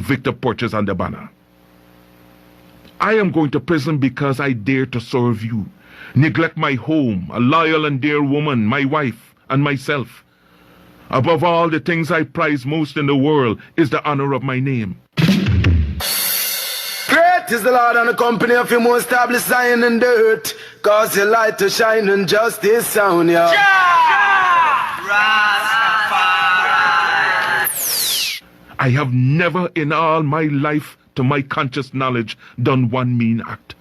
Victor Porches on the banner. I am going to prison because I dare to serve you, neglect my home, a loyal and dear woman, my wife, and myself. Above all, the things I prize most in the world is the honor of my name. Great is the Lord and the company of him who established Zion in dirt. Cause your light to shine and justice sound, yeah. I have never in all my life, to my conscious knowledge, done one mean act.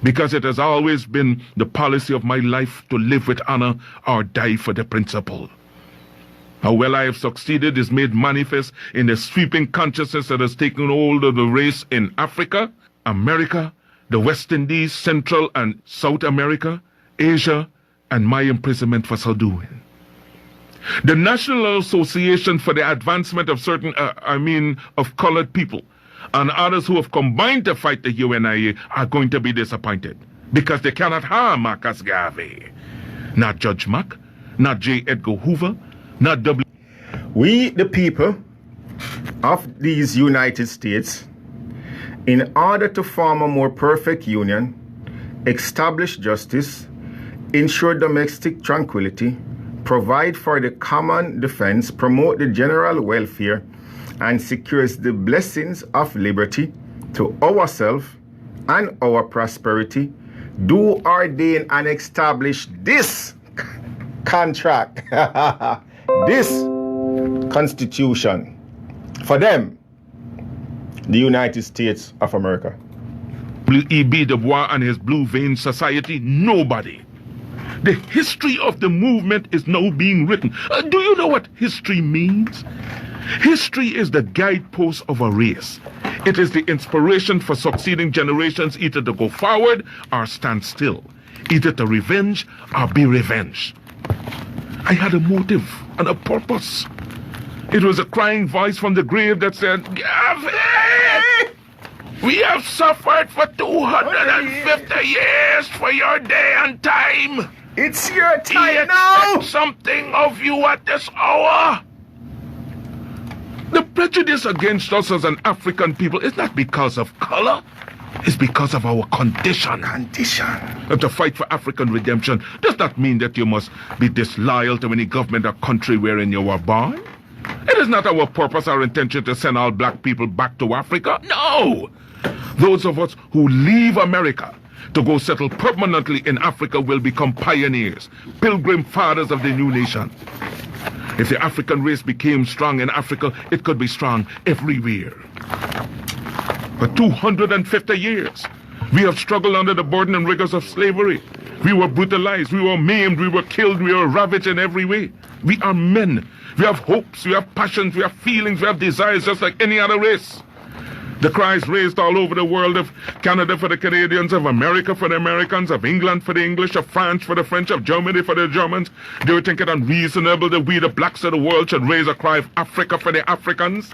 Because it has always been the policy of my life to live with honor or die for the principle. How well I have succeeded is made manifest in the sweeping consciousness that has taken hold of the race in Africa, America, the West Indies, Central and South America, Asia, and my imprisonment for so doing. The National Association for the Advancement of of colored people, and others who have combined to fight the UNIA are going to be disappointed because they cannot harm Marcus Garvey. Not Judge Mack, not J. Edgar Hoover, not W. We, the people of these United States, in order to form a more perfect union, establish justice, ensure domestic tranquility, provide for the common defense, promote the general welfare, and secures the blessings of liberty to ourselves and our prosperity, do ordain and establish this contract, this constitution for them, the United States of America. W.E.B. Du Bois and his Blue Vein Society, nobody. The history of the movement is now being written. Do you know what history means? History is the guidepost of a race. It is the inspiration for succeeding generations either to go forward or stand still, either to revenge or be revenged. I had a motive and a purpose. It was a crying voice from the grave that said, Garvey, we have suffered for 250 years for your day and time. It's your time we now. Expect something of you at this hour. The prejudice against us as an African people is not because of color. It's because of our condition. And to fight for African redemption does not mean that you must be disloyal to any government or country wherein you were born. It is not our purpose or intention to send all black people back to Africa. No! Those of us who leave America to go settle permanently in Africa will become pioneers, pilgrim fathers of the new nation. If the African race became strong in Africa, it could be strong everywhere. For 250 years, we have struggled under the burden and rigors of slavery. We were brutalized, we were maimed, we were killed, we were ravaged in every way. We are men. We have hopes, we have passions, we have feelings, we have desires just like any other race. The cries raised all over the world of Canada for the Canadians, of America for the Americans, of England for the English, of France for the French, of Germany for the Germans. Do you think it unreasonable that we, the blacks of the world, should raise a cry of Africa for the Africans?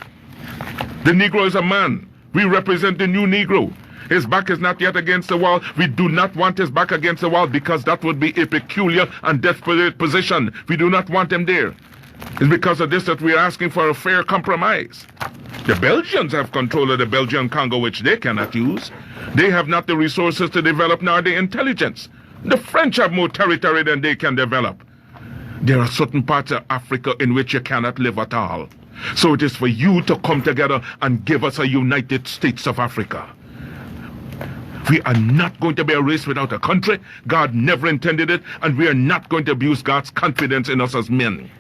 The Negro is a man. We represent the new Negro. His back is not yet against the wall. We do not want his back against the wall because that would be a peculiar and desperate position. We do not want him there. It's because of this that we are asking for a fair compromise. The Belgians have control of the Belgian Congo, which they cannot use. They have not the resources to develop nor the intelligence. The French have more territory than they can develop. There are certain parts of Africa in which you cannot live at all. So it is for you to come together and give us a United States of Africa. We are not going to be a race without a country. God never intended it, and we are not going to abuse God's confidence in us as men.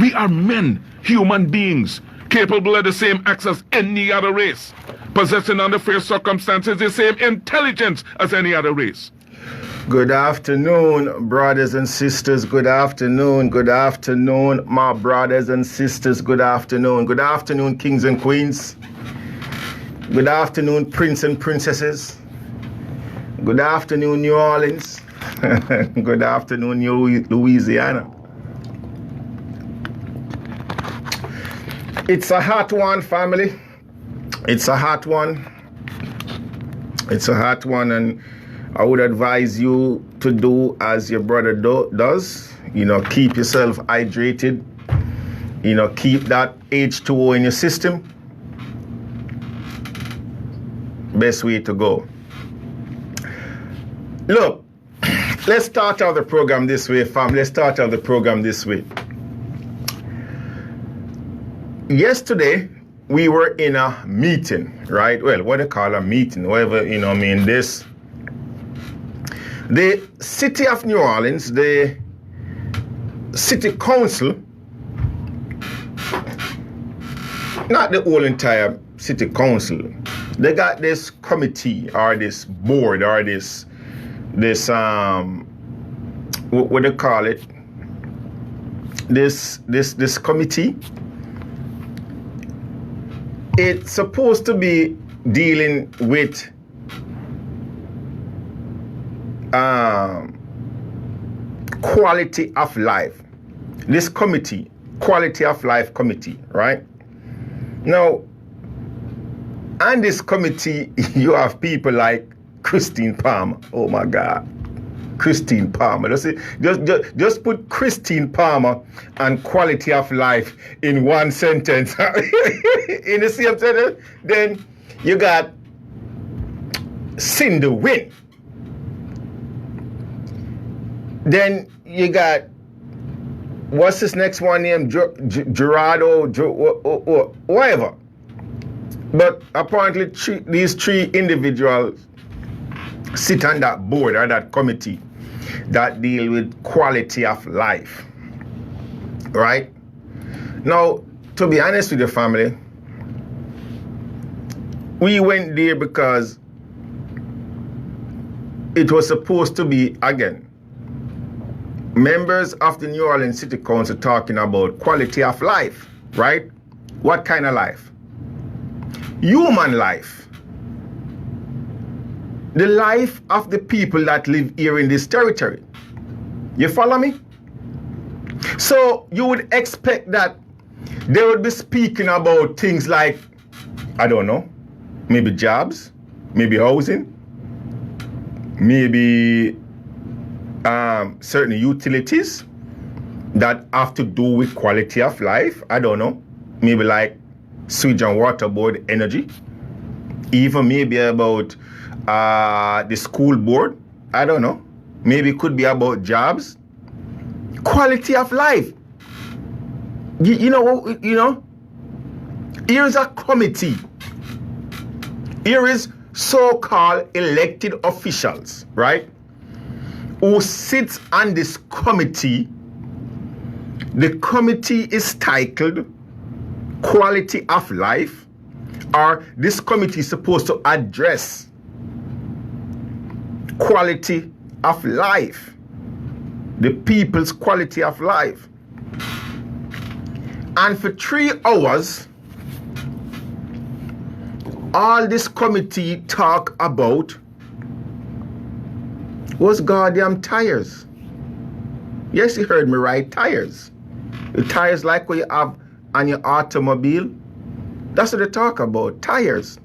We are men, human beings, capable of the same acts as any other race, possessing under fair circumstances the same intelligence as any other race. Good afternoon, brothers and sisters. Good afternoon, my brothers and sisters. Good afternoon, kings and queens. Good afternoon, prince and princesses. Good afternoon, New Orleans. Good afternoon, Louisiana. It's a hot one, family. It's a hot one, and I would advise you to do as your brother does. Keep yourself hydrated. Keep that H2O in your system. best way to go. Look, let's start out the program this way, fam. Let's start out the program this way. Yesterday, we were in a meeting, right? Well, what they call a meeting, whatever, the city of New Orleans, the city council, not the whole entire city council, they got this committee or this board or this what they call it, this committee. It's supposed to be dealing with quality of life. This committee, quality of life committee, right? Now, on this committee, you have people like Christine Palmer. Oh my God. Christine Palmer. Just put Christine Palmer and quality of life in one sentence. In the same sentence, then you got Cindy Wynn. Then you got, what's his next one name? Gerardo, whatever. But apparently these three individuals sit on that board or that committee that deal with quality of life. Right? Now, to be honest with your family, we went there because it was supposed to be, again, members of the New Orleans City Council talking about quality of life, right? What kind of life? Human life. The life of the people that live here in this territory. You follow me? So you would expect that they would be speaking about things like, I don't know, maybe jobs, maybe housing, maybe certain utilities that have to do with quality of life. I don't know, maybe like sewage and water board, energy, even maybe about the school board. I don't know, maybe it could be about jobs, quality of life. You know, here's a committee. Here is so-called elected officials, right, who sits on this committee. The committee is titled Quality of Life, or this committee is supposed to address quality of life, the people's quality of life. And for 3 hours, all this committee talk about was goddamn tires. Yes, you heard me right, tires. The tires like what you have on your automobile. That's what they talk about, tires.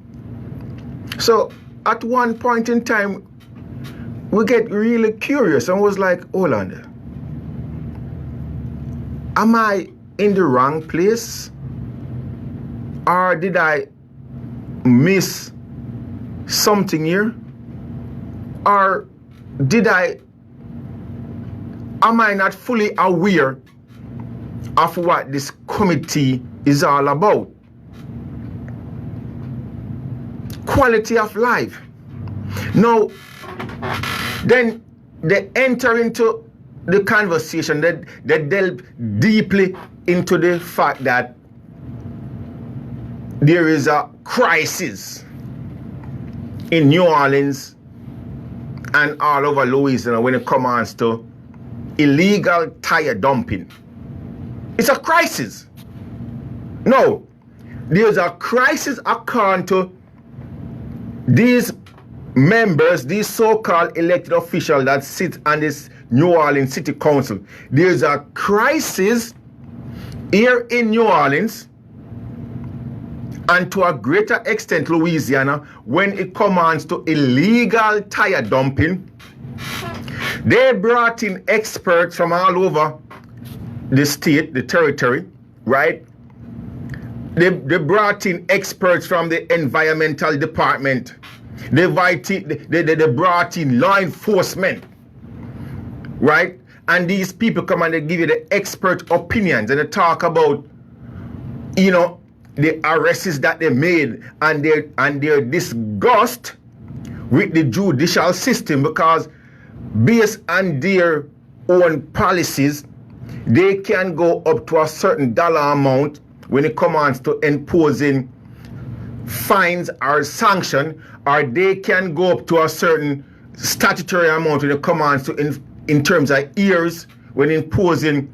So at one point in time, we get really curious and was like, hold on there. Am I in the wrong place? Or did I miss something here? Or am I not fully aware of what this committee is all about? Quality of life. Now, then they enter into the conversation, they delve deeply into the fact that there is a crisis in New Orleans and all over Louisiana when it comes to illegal tire dumping. It's a crisis. No, there's a crisis according to these members, these so-called elected officials that sit on this New Orleans City Council. There's a crisis here in New Orleans and to a greater extent Louisiana when it comes to illegal tire dumping. They brought in experts from all over the state, the territory, right? They brought in experts from the environmental department. They brought in law enforcement, right? And these people come and they give you the expert opinions and they talk about, you know, the arrests that they made and their disgust with the judicial system, because based on their own policies, they can go up to a certain dollar amount when it comes to imposing fines or sanction, or they can go up to a certain statutory amount when it comes to in terms of years when imposing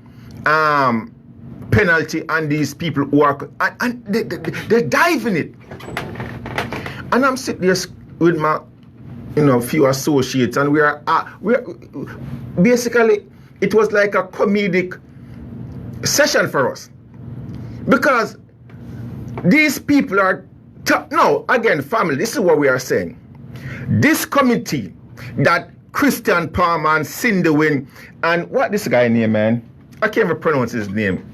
penalty on these people who are and they dive in it. And I'm sitting there with my few associates, and we're basically, it was like a comedic session for us, because these people are no, again, family, this is what we are saying. This committee that Christian Palmer and Sindewin and what this guy name, man, I can't even pronounce his name.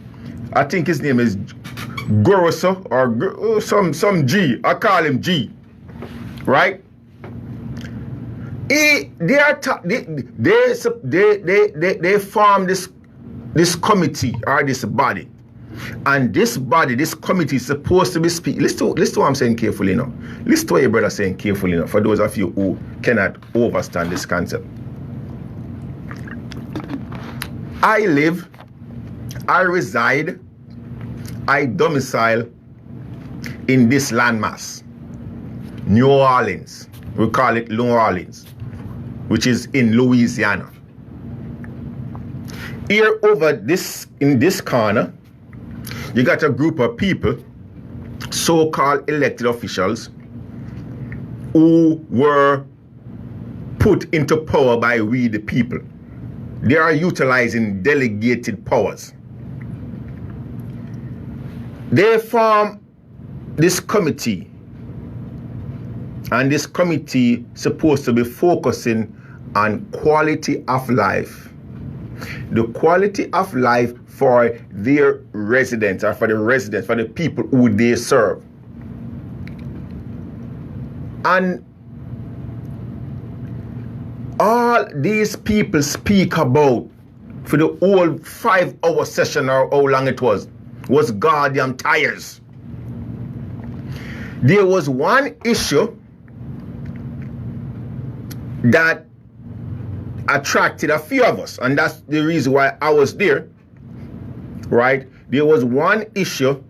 I think his name is Goroso or some G. I call him G, right? They form this committee or this body, and this committee is supposed to be speaking. Listen to what I'm saying carefully now. Listen to what your brother saying carefully now. For those of you who cannot understand this concept, I live, I reside, I domicile in this landmass, New Orleans. We call it New Orleans, which is in Louisiana. Here over this, in this corner, you got a group of people, so-called elected officials, who were put into power by we the people. They are utilizing delegated powers. They form this committee, and this committee supposed to be focusing on quality of life. The quality of life for their residents, or for the residents, for the people who they serve. And all these people speak about for the whole 5-hour session, or how long it was goddamn tires. There was one issue that attracted a few of us, and that's the reason why I was there, right? There was one issue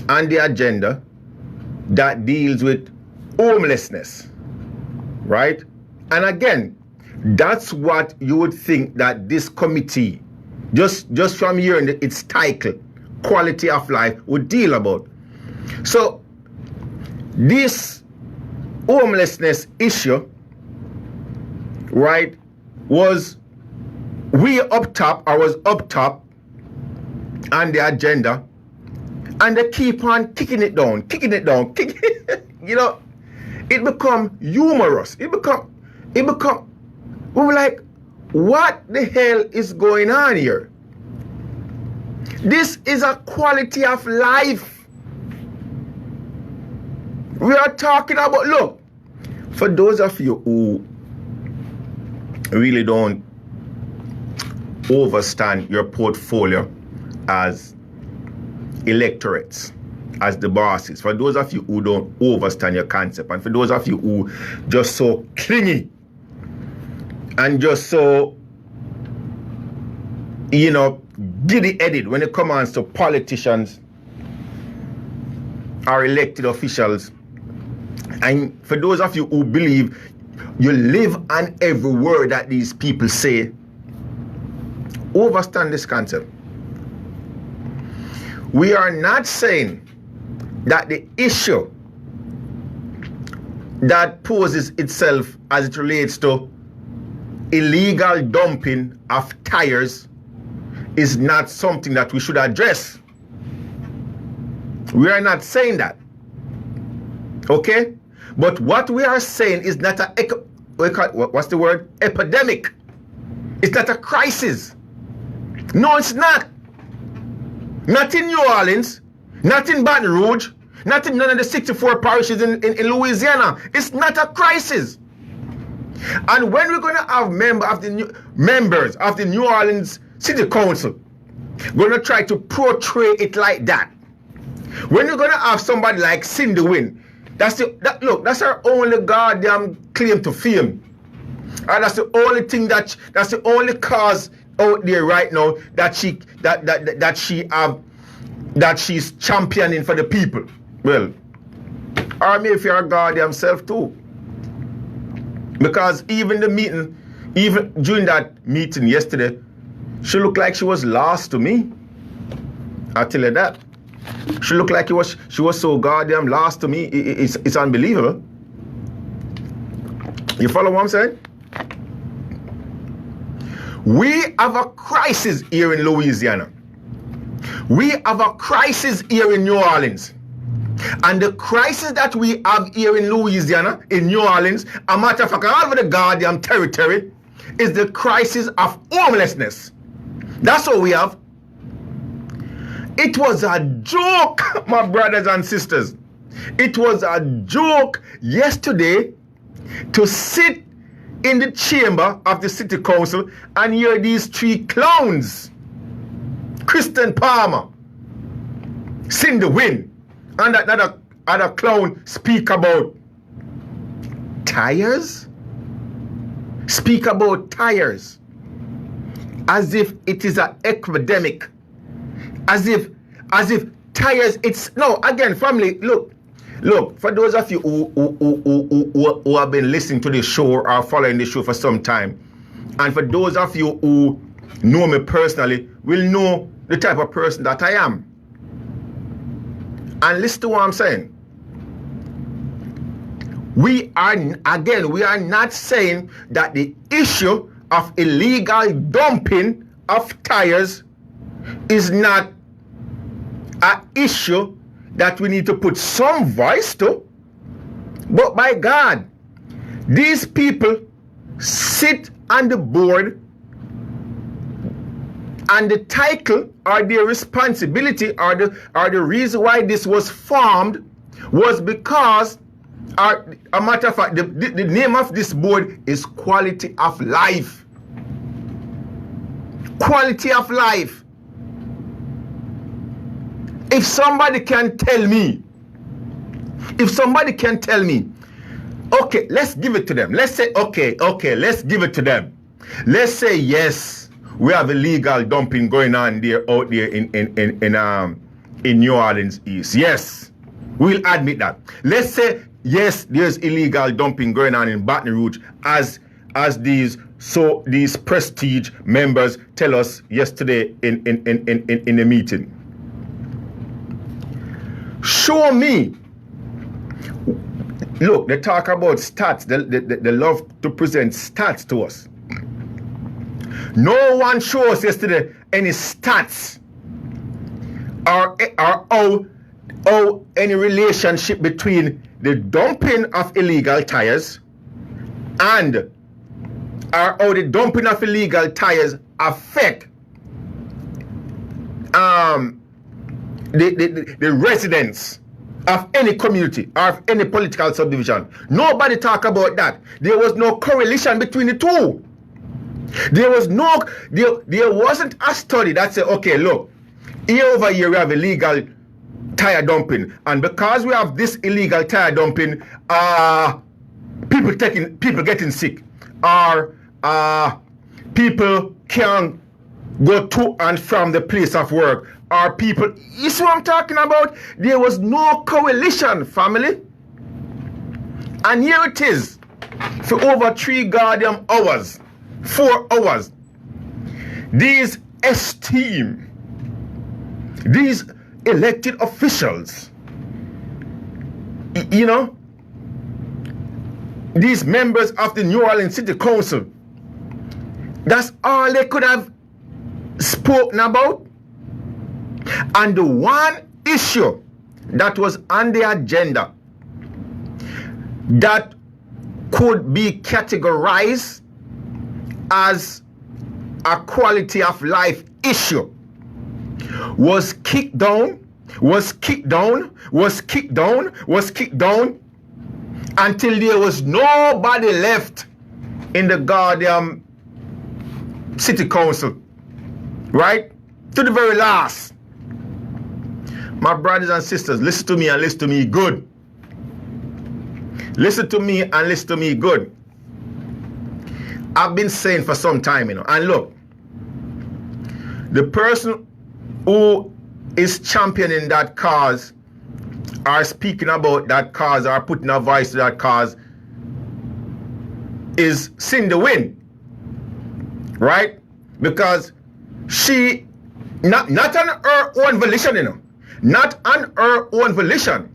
on the agenda that deals with homelessness, right? And again, that's what you would think that this committee, just from hearing its title, quality of life, would deal about. So this homelessness issue, right, was up top on the agenda, and they keep on kicking it down, it become humorous. It become we were like, what the hell is going on here? This is a quality of life we are talking about. Look, for those of you who really don't overstand your portfolio as electorates, as the bosses, for those of you who don't overstand your concept, and for those of you who just so clingy and just so, giddy-headed when it comes to politicians or elected officials, and for those of you who believe you live on every word that these people say, overstand this concept. We are not saying that the issue that poses itself as it relates to illegal dumping of tires is not something that we should address. We are not saying that. Okay? But what we are saying is not what's the word? Epidemic. It's not a crisis. No, it's not. Not in New Orleans, not in Baton Rouge, not in none of the 64 parishes in Louisiana. It's not a crisis. And when we're going to have members of the New Orleans City Council going to try to portray it like that, when you're going to have somebody like Cindy Wynn, that's her only goddamn claim to fame. And that's the only thing that's the only cause out there right now that she's championing for the people. Well, or maybe for her goddamn self too. Because even during that meeting yesterday, she looked like she was lost to me. I'll tell you that. She looked like she was so goddamn lost to me. It's unbelievable. You follow what I'm saying? We have a crisis here in Louisiana. We have a crisis here in New Orleans. And the crisis that we have here in Louisiana, in New Orleans, a matter of fact, all over the goddamn territory, is the crisis of homelessness. That's what we have. It was a joke, my brothers and sisters. It was a joke yesterday to sit in the chamber of the city council and hear these three clowns, Kristen Palmer, Cindy Wynn, and that other clown speak about tires? Speak about tires as if it is an epidemic. As if tires, family, look, for those of you who have been listening to this show or following the show for some time, and for those of you who know me personally, will know the type of person that I am. And listen to what I'm saying. We are not saying that the issue of illegal dumping of tires is not an issue that we need to put some voice to. But by God, these people sit on the board, and the title or their responsibility or the reason why this was formed was because, a matter of fact, the name of this board is Quality of Life. Quality of life. If somebody can tell me, okay, let's give it to them. Let's say, okay, let's give it to them. Let's say, yes, we have illegal dumping going on out there in New Orleans East. Yes, we'll admit that. Let's say, yes, there's illegal dumping going on in Baton Rouge as these prestige members tell us yesterday in the meeting. Show me. Look, they talk about stats. They love to present stats to us. No one showed us yesterday any stats or how any relationship between the dumping of illegal tires and or how the dumping of illegal tires affect the residents of any community or of any political subdivision. Nobody talk about that. There was no correlation between the two. There wasn't a study that said, okay, look, over here we have illegal tire dumping, and because we have this illegal tire dumping, people getting sick, or people can't go to and from the place of work, or people, you see what I'm talking about? There was no correlation, family. And here it is, for over 3 goddamn hours, 4 hours, these elected officials, these members of the New Orleans City Council, that's all they could have spoken about. And the one issue that was on the agenda that could be categorized as a quality of life issue was kicked down was kicked down, until there was nobody left in the goddamn city council, right? To the very last. My brothers and sisters, listen to me and listen to me good. Listen to me and listen to me good. I've been saying for some time, and look, the person who is championing that cause or speaking about that cause or putting a voice to that cause is Cindy Wynn, right? Because she, not on her own volition, not on her own volition.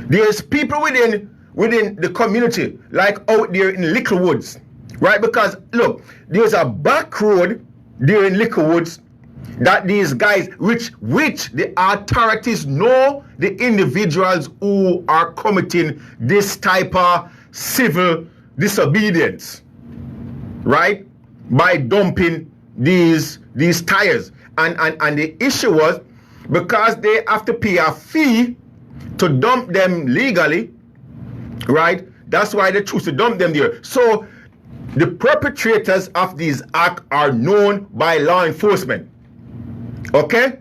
There's people within the community, like out there in Little Woods, right? Because look, there's a back road there in Little Woods that these guys, which the authorities know the individuals who are committing this type of civil disobedience, right? By dumping these tires. And the issue was because they have to pay a fee to dump them legally, right? That's why they choose to dump them there. So the perpetrators of these acts are known by law enforcement. Okay?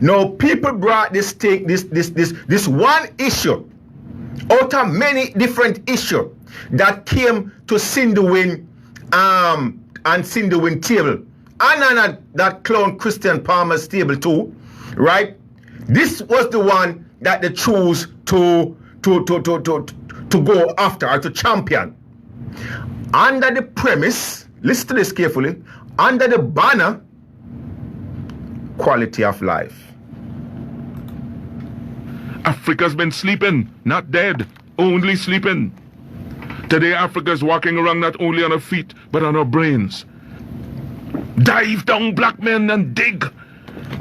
Now people brought this thing, this one issue out of many different issues that came to Cindy Wynn and Cindy Wynn table. And that clown Christian Palmer's table too, right? This was the one that they chose to go after or to champion. Under the premise, listen to this carefully, under the banner, quality of life. Africa's been sleeping, not dead, only sleeping. Today Africa's walking around not only on her feet, but on her brains. Dive down, black men, and dig.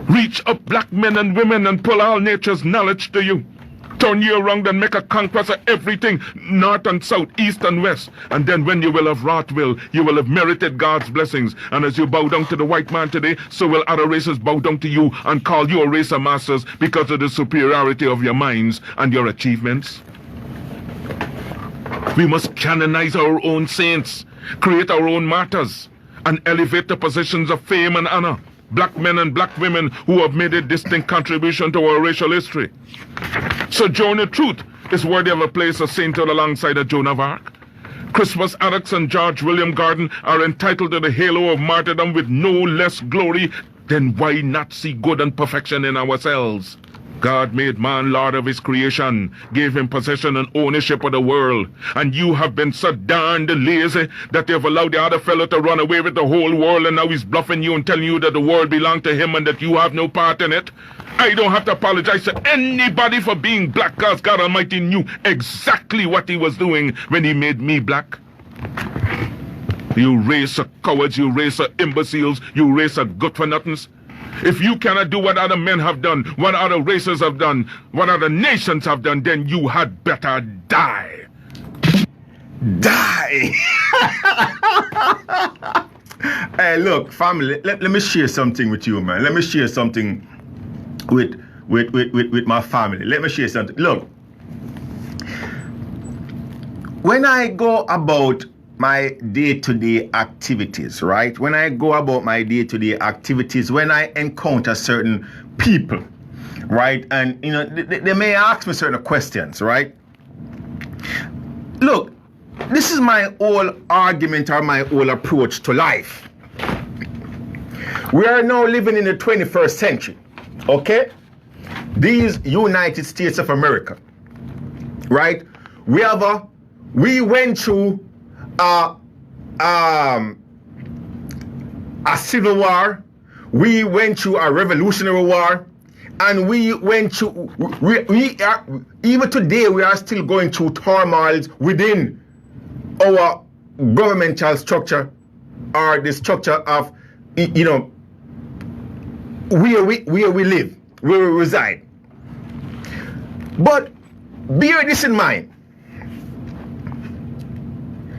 Reach up, black men and women, and pull all nature's knowledge to you. Turn you around and make a conquest of everything, north and south, east and west. And then when you will have wrought will, you will have merited God's blessings. And as you bow down to the white man today, so will other races bow down to you and call you a race of masters because of the superiority of your minds and your achievements. We must canonize our own saints, create our own martyrs, and elevate the positions of fame and honor. Black men and black women who have made a distinct contribution to our racial history. Sojourner Truth is worthy of a place of sainthood alongside of Joan of Arc. Christmas Addicts and George William Gordon are entitled to the halo of martyrdom with no less glory. Then why not see good and perfection in ourselves? God made man Lord of his creation, gave him possession and ownership of the world. And you have been so darned lazy that they've allowed the other fellow to run away with the whole world, and now he's bluffing you and telling you that the world belongs to him and that you have no part in it. I don't have to apologize to anybody for being black, because God Almighty knew exactly what he was doing when he made me black. You race of cowards, you race of imbeciles, you race of good-for-nothings. If you cannot do what other men have done, what other races have done, what other nations have done, then you had better die. Die! Hey, look, family, let me share something with you, man. Let me share something with my family. Let me share something. Look, when I go about my day-to-day activities, right? When I go about my day-to-day activities, when I encounter certain people, right? And, you know, they may ask me certain questions, right? Look, this is my whole argument or my whole approach to life. We are now living in the 21st century, okay? These United States of America, right? We went through a civil war, we went through a revolutionary war, and we went through, even today we are still going through turmoils within our governmental structure, or the structure of, you know, where we live, where we reside. But bear this in mind.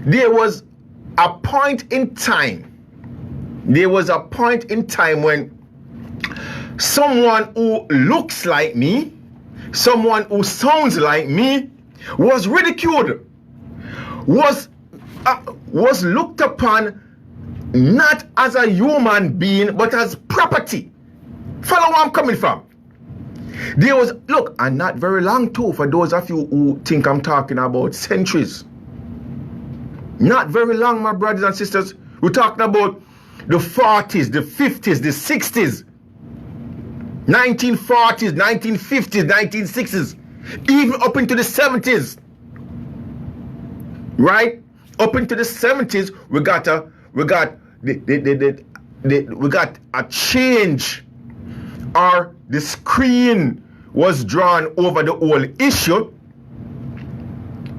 There was a point in time when someone who looks like me, someone who sounds like me, was ridiculed, was looked upon not as a human being, but as property. Follow where I'm coming from. There was, look, and not very long too, for those of you who think I'm talking about centuries. Not very long, my brothers and sisters. We're talking about the 40s, the 50s, the 60s, 1940s, 1950s, 1960s, even up into the 70s. Right? Up into the 70s, we got a change, or the screen was drawn over the whole issue.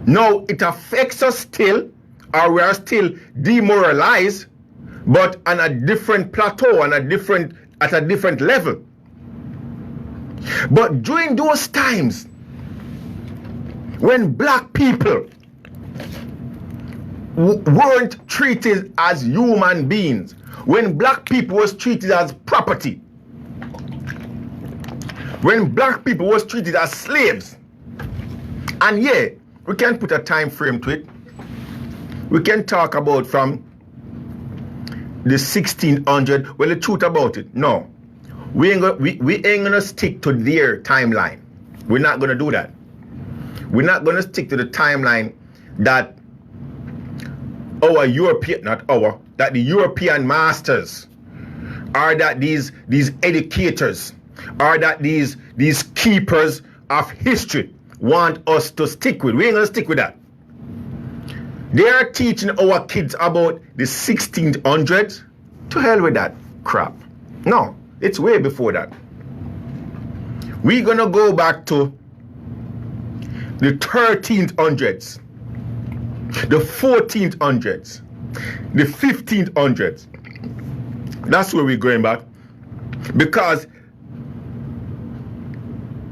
Now it affects us still, or we are still demoralized, but on a different plateau, at a different level. But during those times, when black people weren't treated as human beings, when black people was treated as property, when black people was treated as slaves, and yeah, we can put a time frame to it. We can talk about from the 1600. Well, the truth about it, no, we ain't gonna stick to their timeline. We're not gonna do that. We're not gonna stick to the timeline that that the European masters, or that these educators, or that these keepers of history want us to stick with. We ain't gonna stick with that. They are teaching our kids about the 1600s. To hell with that crap. No, it's way before that. We're gonna go back to the 1300s, the 1400s, the 1500s. That's where we're going back, because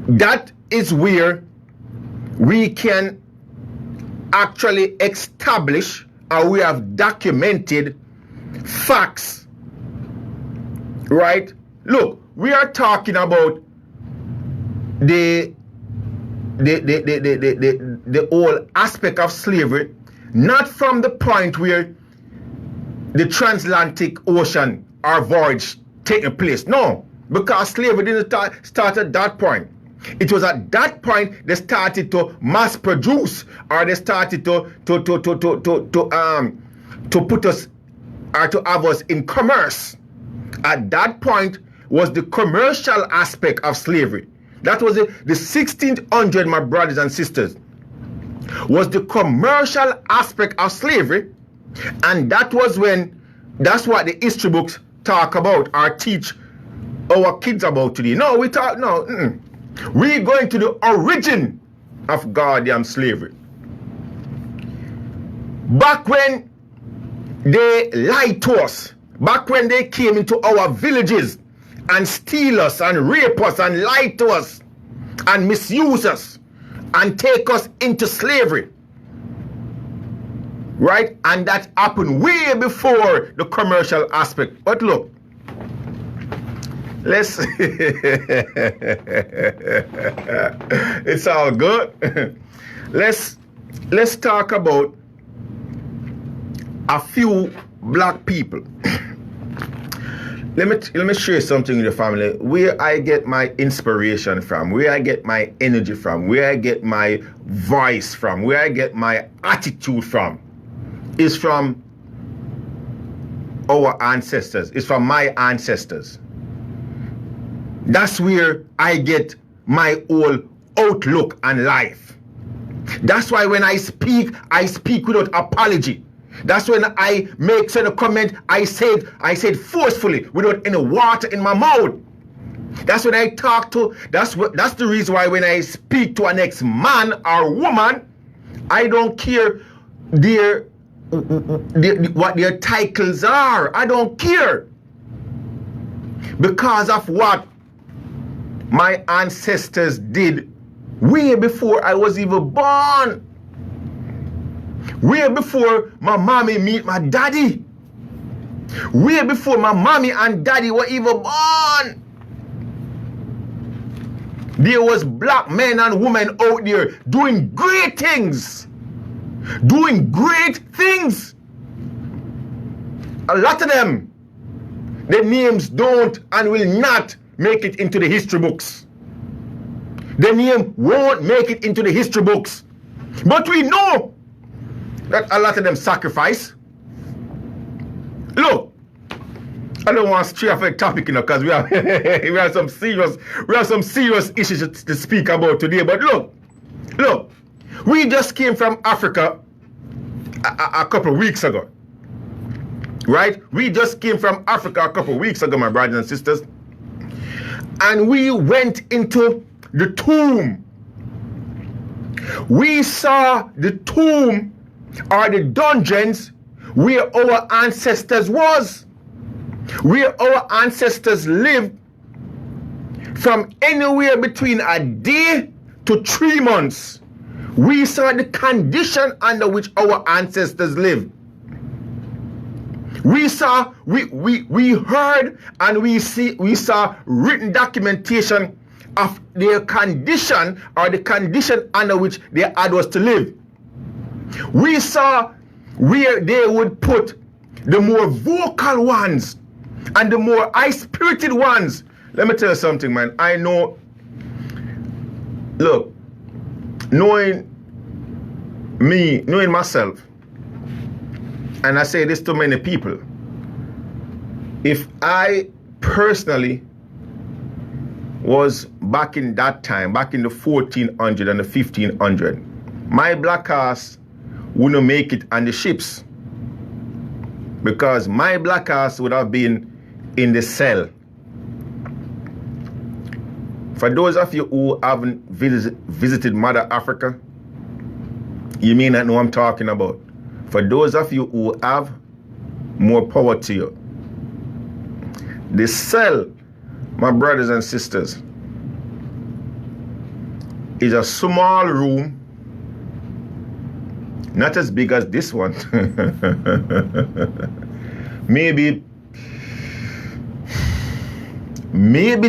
that is where we can actually establish, or we have documented facts, right? Look, we are talking about the whole aspect of slavery, not from the point where the transatlantic ocean or voyage taking place. No, because slavery didn't start at that point. It was at that point they started to mass produce, or they started to put us, or to have us in commerce. At that point was the commercial aspect of slavery. That was the 1600, my brothers and sisters, was the commercial aspect of slavery, and that's what the history books talk about or teach our kids about today. No, we're going to the origin of goddamn slavery. Back when they lied to us, back when they came into our villages and steal us and rape us and lie to us and misuse us and take us into slavery, right? And that happened way before the commercial aspect. But look, it's all good. Let's talk about a few black people. Let me share something with the family. Where I get my inspiration from, where I get my energy from, where I get my voice from, where I get my attitude from, is from our ancestors. It's from my ancestors. That's where I get my whole outlook on life. That's why when I speak without apology. That's when I make certain comment, I said forcefully, without any water in my mouth. That's when I talk to, that's the reason why when I speak to an ex-man or woman, I don't care what their titles are. I don't care. Because of what my ancestors did way before I was even born. Way before my mommy meet my daddy. Way before my mommy and daddy were even born. There was black men and women out there doing great things. Doing great things. A lot of them, their names don't and will not make it into the history books. Their name won't make it into the history books. But we know that a lot of them sacrifice. Look, I don't want to stray off the topic, because we have we have some serious issues to speak about today. But look, we just came from Africa a couple of weeks ago. Right? We just came from Africa a couple of weeks ago, my brothers and sisters. And we went into the tomb. We saw the tomb or the dungeons where our ancestors was. Where our ancestors lived from anywhere between a day to 3 months. We saw the condition under which our ancestors lived. We saw, we heard, and we saw written documentation of their condition or the condition under which they had was to live. We saw where they would put the more vocal ones and the more high-spirited ones. Let me tell you something, man. I know, look, knowing me, knowing myself, and I say this to many people, if I personally was back in that time, back in the 1400 and the 1500, my black ass wouldn't make it on the ships, because my black ass would have been in the cell. For those of you who haven't visited Mother Africa, you may not know what I'm talking about. For those of you who have, more power to you. The cell, my brothers and sisters, is a small room, not as big as this one. maybe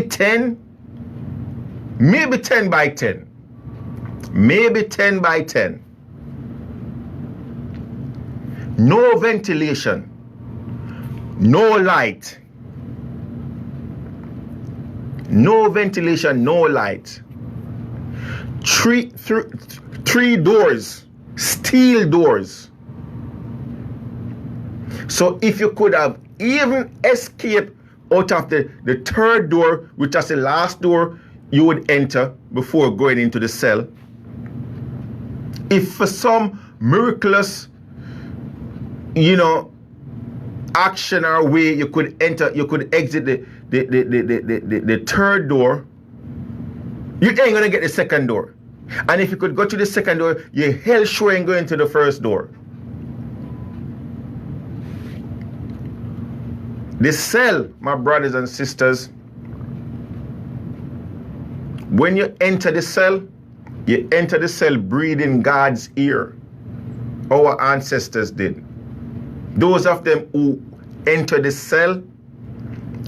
10 by 10. Maybe 10 by 10. No ventilation, no light. No ventilation, no light. Three doors, steel doors. So if you could have even escaped out of the third door, which is the last door you would enter before going into the cell, if for some miraculous, action or way you could enter, you could exit the third door, you ain't gonna get the second door. And if you could go to the second door, you hell sure ain't going to the first door. The cell, my brothers and sisters, when you enter the cell, you enter the cell breathing God's ear. Our ancestors did. Those of them who enter the cell,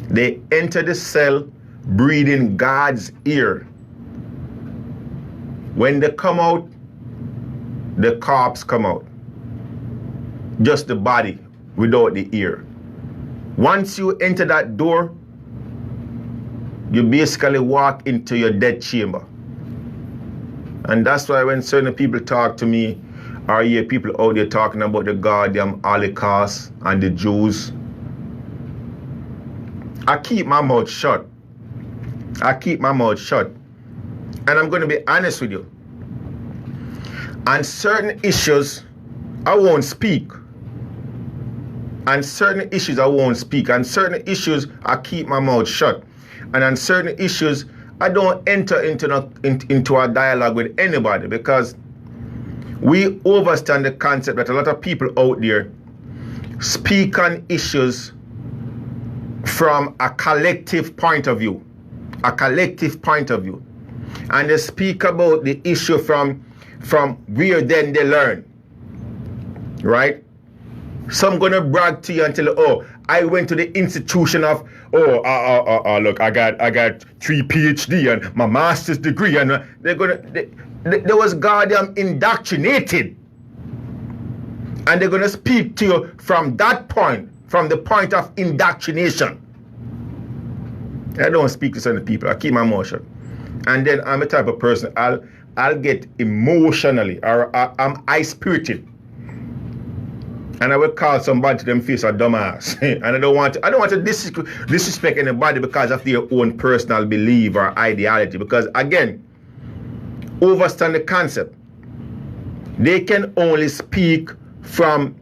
they enter the cell breathing God's ear. When they come out, the corpse come out. Just the body without the ear. Once you enter that door, you basically walk into your death chamber. And that's why when certain people talk to me, or hear people out there talking about the goddamn Holocaust and the Jews, I keep my mouth shut. I keep my mouth shut. And I'm going to be honest with you. On certain issues, I won't speak. On certain issues, I won't speak. On certain issues, I keep my mouth shut. And on certain issues, I don't enter into a dialogue with anybody, because we understand the concept that a lot of people out there speak on issues from a collective point of view. A collective point of view. And they speak about the issue from where then they learn. Right? Some gonna brag to you and tell you, oh, I went to the institution of, look, I got 3 PhD and my master's degree, and they was goddamn indoctrinated. And they're gonna speak to you from that point, from the point of indoctrination. I don't speak to certain people. I keep my mouth shut. And then I'm the type of person, I'll get emotionally, or I'm high-spirited. And I will call somebody to them face a dumbass. And I don't want to disrespect anybody because of their own personal belief or ideology. Because again, overstand the concept. They can only speak from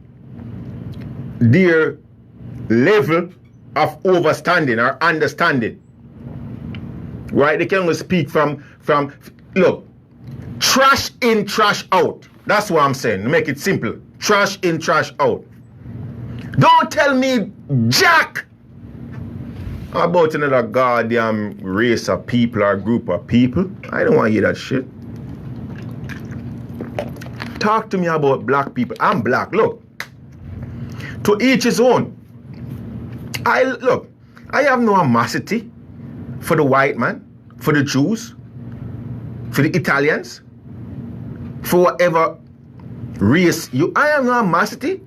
their level of overstanding or understanding. Right? They can only speak from look, trash in, trash out. That's what I'm saying. Make it simple. Trash in, trash out. Don't tell me jack about another goddamn race of people or group of people. I don't want to hear that shit. Talk to me about black people. I'm black. Look. To each his own. I have no animosity for the white man, for the Jews, for the Italians, for whatever race you. I have no animosity.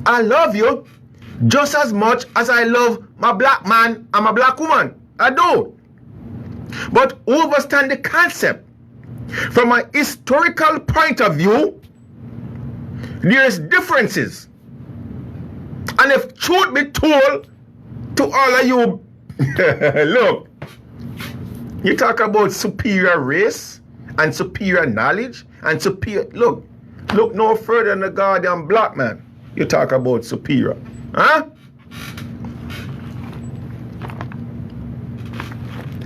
I love you just as much as I love my black man and my black woman. I do. But understand the concept. From a historical point of view, there's differences. And if truth be told to all of you, look, you talk about superior race and superior knowledge and superior, look no further than the goddamn black man. You talk about superior. Huh?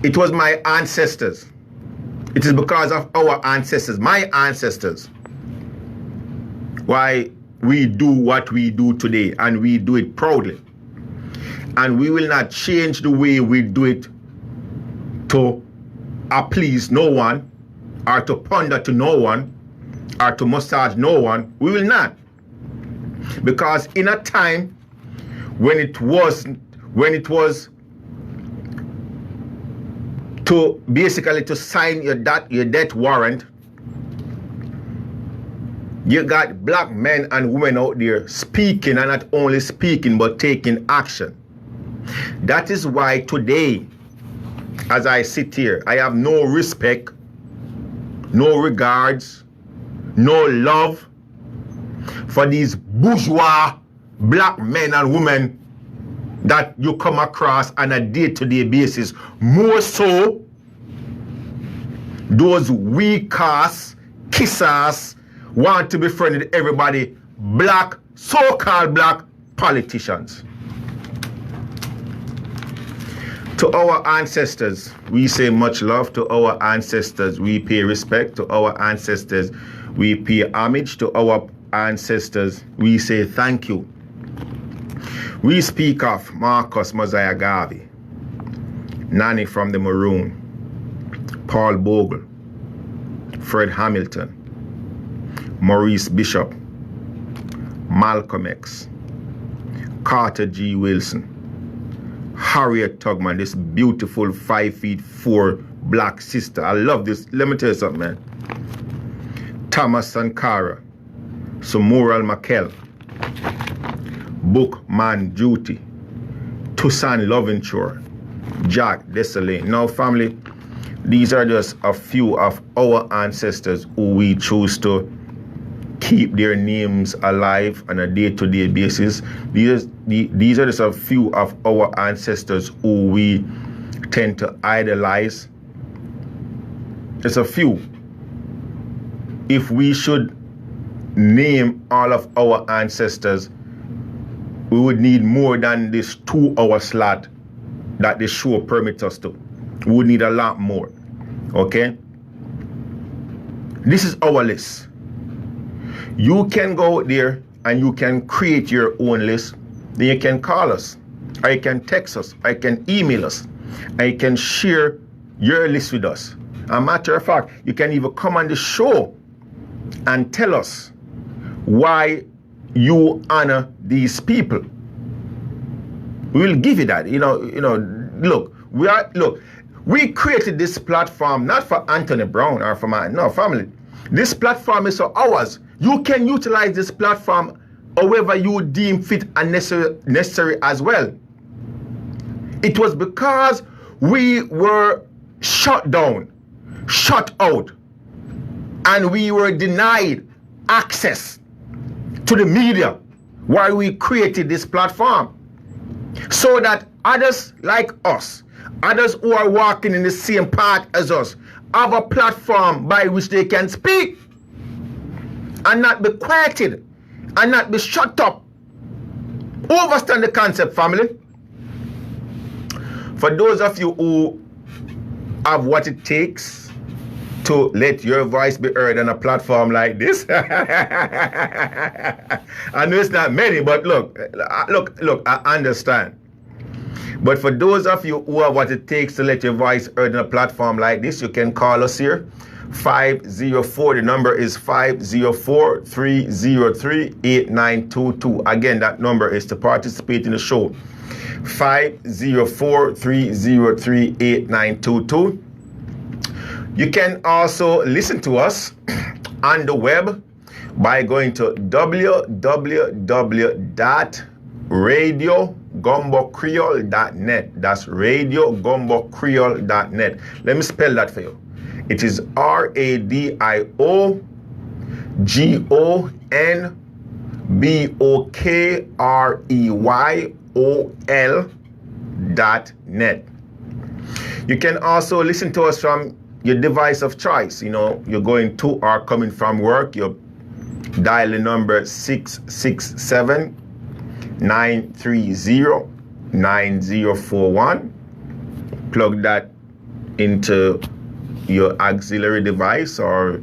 It was my ancestors. It is because of our ancestors, my ancestors, why we do what we do today, and we do it proudly. And we will not change the way we do it to please no one, or to pander to no one, or to massage no one. We will not. Because in a time when it was to basically to sign your death warrant, you got black men and women out there speaking, and not only speaking but taking action. That is why today, as I sit here, I have no respect, no regards, no love for these bourgeois black men and women that you come across on a day-to-day basis. More so, those weak-ass, kiss-ass, want to be friendly with everybody, black, so-called black politicians. To our ancestors, we say much love. To our ancestors, we pay respect. To our ancestors, we pay homage. To our ancestors, we say thank you. We speak of Marcus Mosiah Garvey, Nanny from the Maroon, Paul Bogle, Fred Hamilton, Maurice Bishop, Malcolm X, Carter G. Wilson, Harriet Tubman, this beautiful 5'4" black sister. I love this. Let me tell you something, man. Thomas Sankara, Samuel McKell, Bookman Duty, Toussaint Louverture, Jack Dessalines. Now, family, these are just a few of our ancestors who we choose to keep their names alive on a day-to-day basis. These are just a few of our ancestors who we tend to idolize. Just a few. If we should name all of our ancestors, we would need more than this 2-hour slot that the show permits us to. We would need a lot more. Okay? This is our list. You can go out there and you can create your own list. Then you can call us, or you can text us, or you can email us, and you can share your list with us. As a matter of fact, you can even come on the show and tell us why you honor these people. We will give you that. Look, we created this platform not for Anthony Brown or for my family. This platform is for ours. You can utilize this platform however you deem fit and necessary as well. It was because we were shut down, shut out, and we were denied access to the media why we created this platform, so that others like us, others who are walking in the same path as us, have a platform by which they can speak and not be quieted and not be shut up. Understand the concept, family? For those of you who have what it takes to let your voice be heard on a platform like this, I know it's not many, but look, I understand. But for those of you who have what it takes to let your voice heard on a platform like this, you can call us here. 504, the number is 504-303-8922. Again, that number is to participate in the show. 504-303-8922. You can also listen to us on the web by going to www.radiogumbocreole.net. That's radiogumbocreole.net. Let me spell that for you. It is RadioGombocreole.net. You can also listen to us from your device of choice. You're going to or coming from work, you dial the number 667-930-9041. Plug that into your auxiliary device or,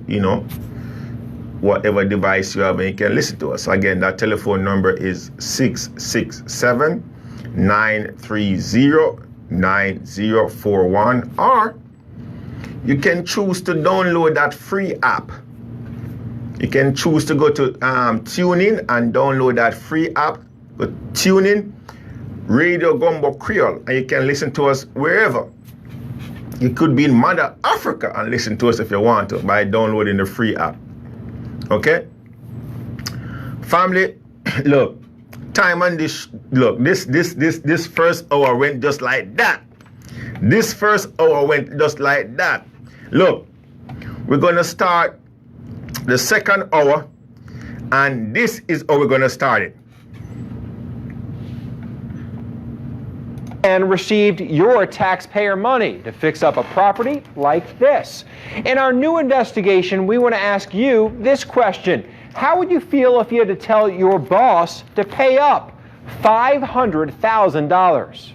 whatever device you have, and you can listen to us. Again, that telephone number is 667-930-9041, or you can choose to download that free app. You can choose to go to TuneIn and download that free app. Go TuneIn, Radio Gumbo Creole, and you can listen to us wherever. You could be in Mother Africa and listen to us if you want to by downloading the free app. Okay? Family, look, time on this, look, this first hour went just like that. This first hour went just like that. Look, we're going to start the second hour, and this is how we're going to start it. And received your taxpayer money to fix up a property like this. In our new investigation, we want to ask you this question. How would you feel if you had to tell your boss to pay up $500,000?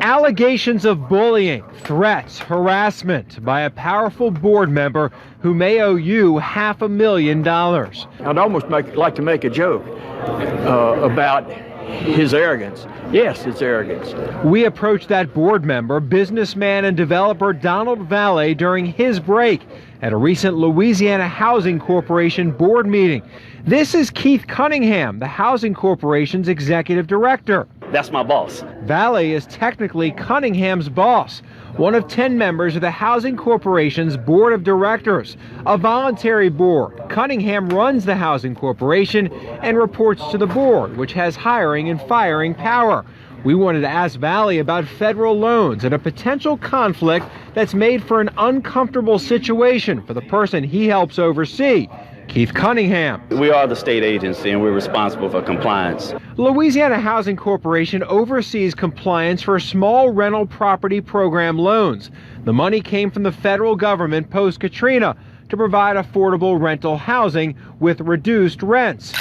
Allegations of bullying, threats, harassment by a powerful board member who may owe you $500,000. I'd almost like to make a joke about his arrogance. Yes, it's arrogance. We approached that board member, businessman and developer Donald Valle, during his break at a recent Louisiana Housing Corporation board meeting. This is Keith Cunningham, the Housing Corporation's executive director. That's my boss. Valle is technically Cunningham's boss, one of 10 members of the Housing Corporation's board of directors, a voluntary board. Cunningham runs the Housing Corporation and reports to the board, which has hiring and firing power. We wanted to ask Valle about federal loans and a potential conflict that's made for an uncomfortable situation for the person he helps oversee, Keith Cunningham. We are the state agency and we're responsible for compliance. Louisiana Housing Corporation oversees compliance for small rental property program loans. The money came from the federal government post-Katrina to provide affordable rental housing with reduced rents.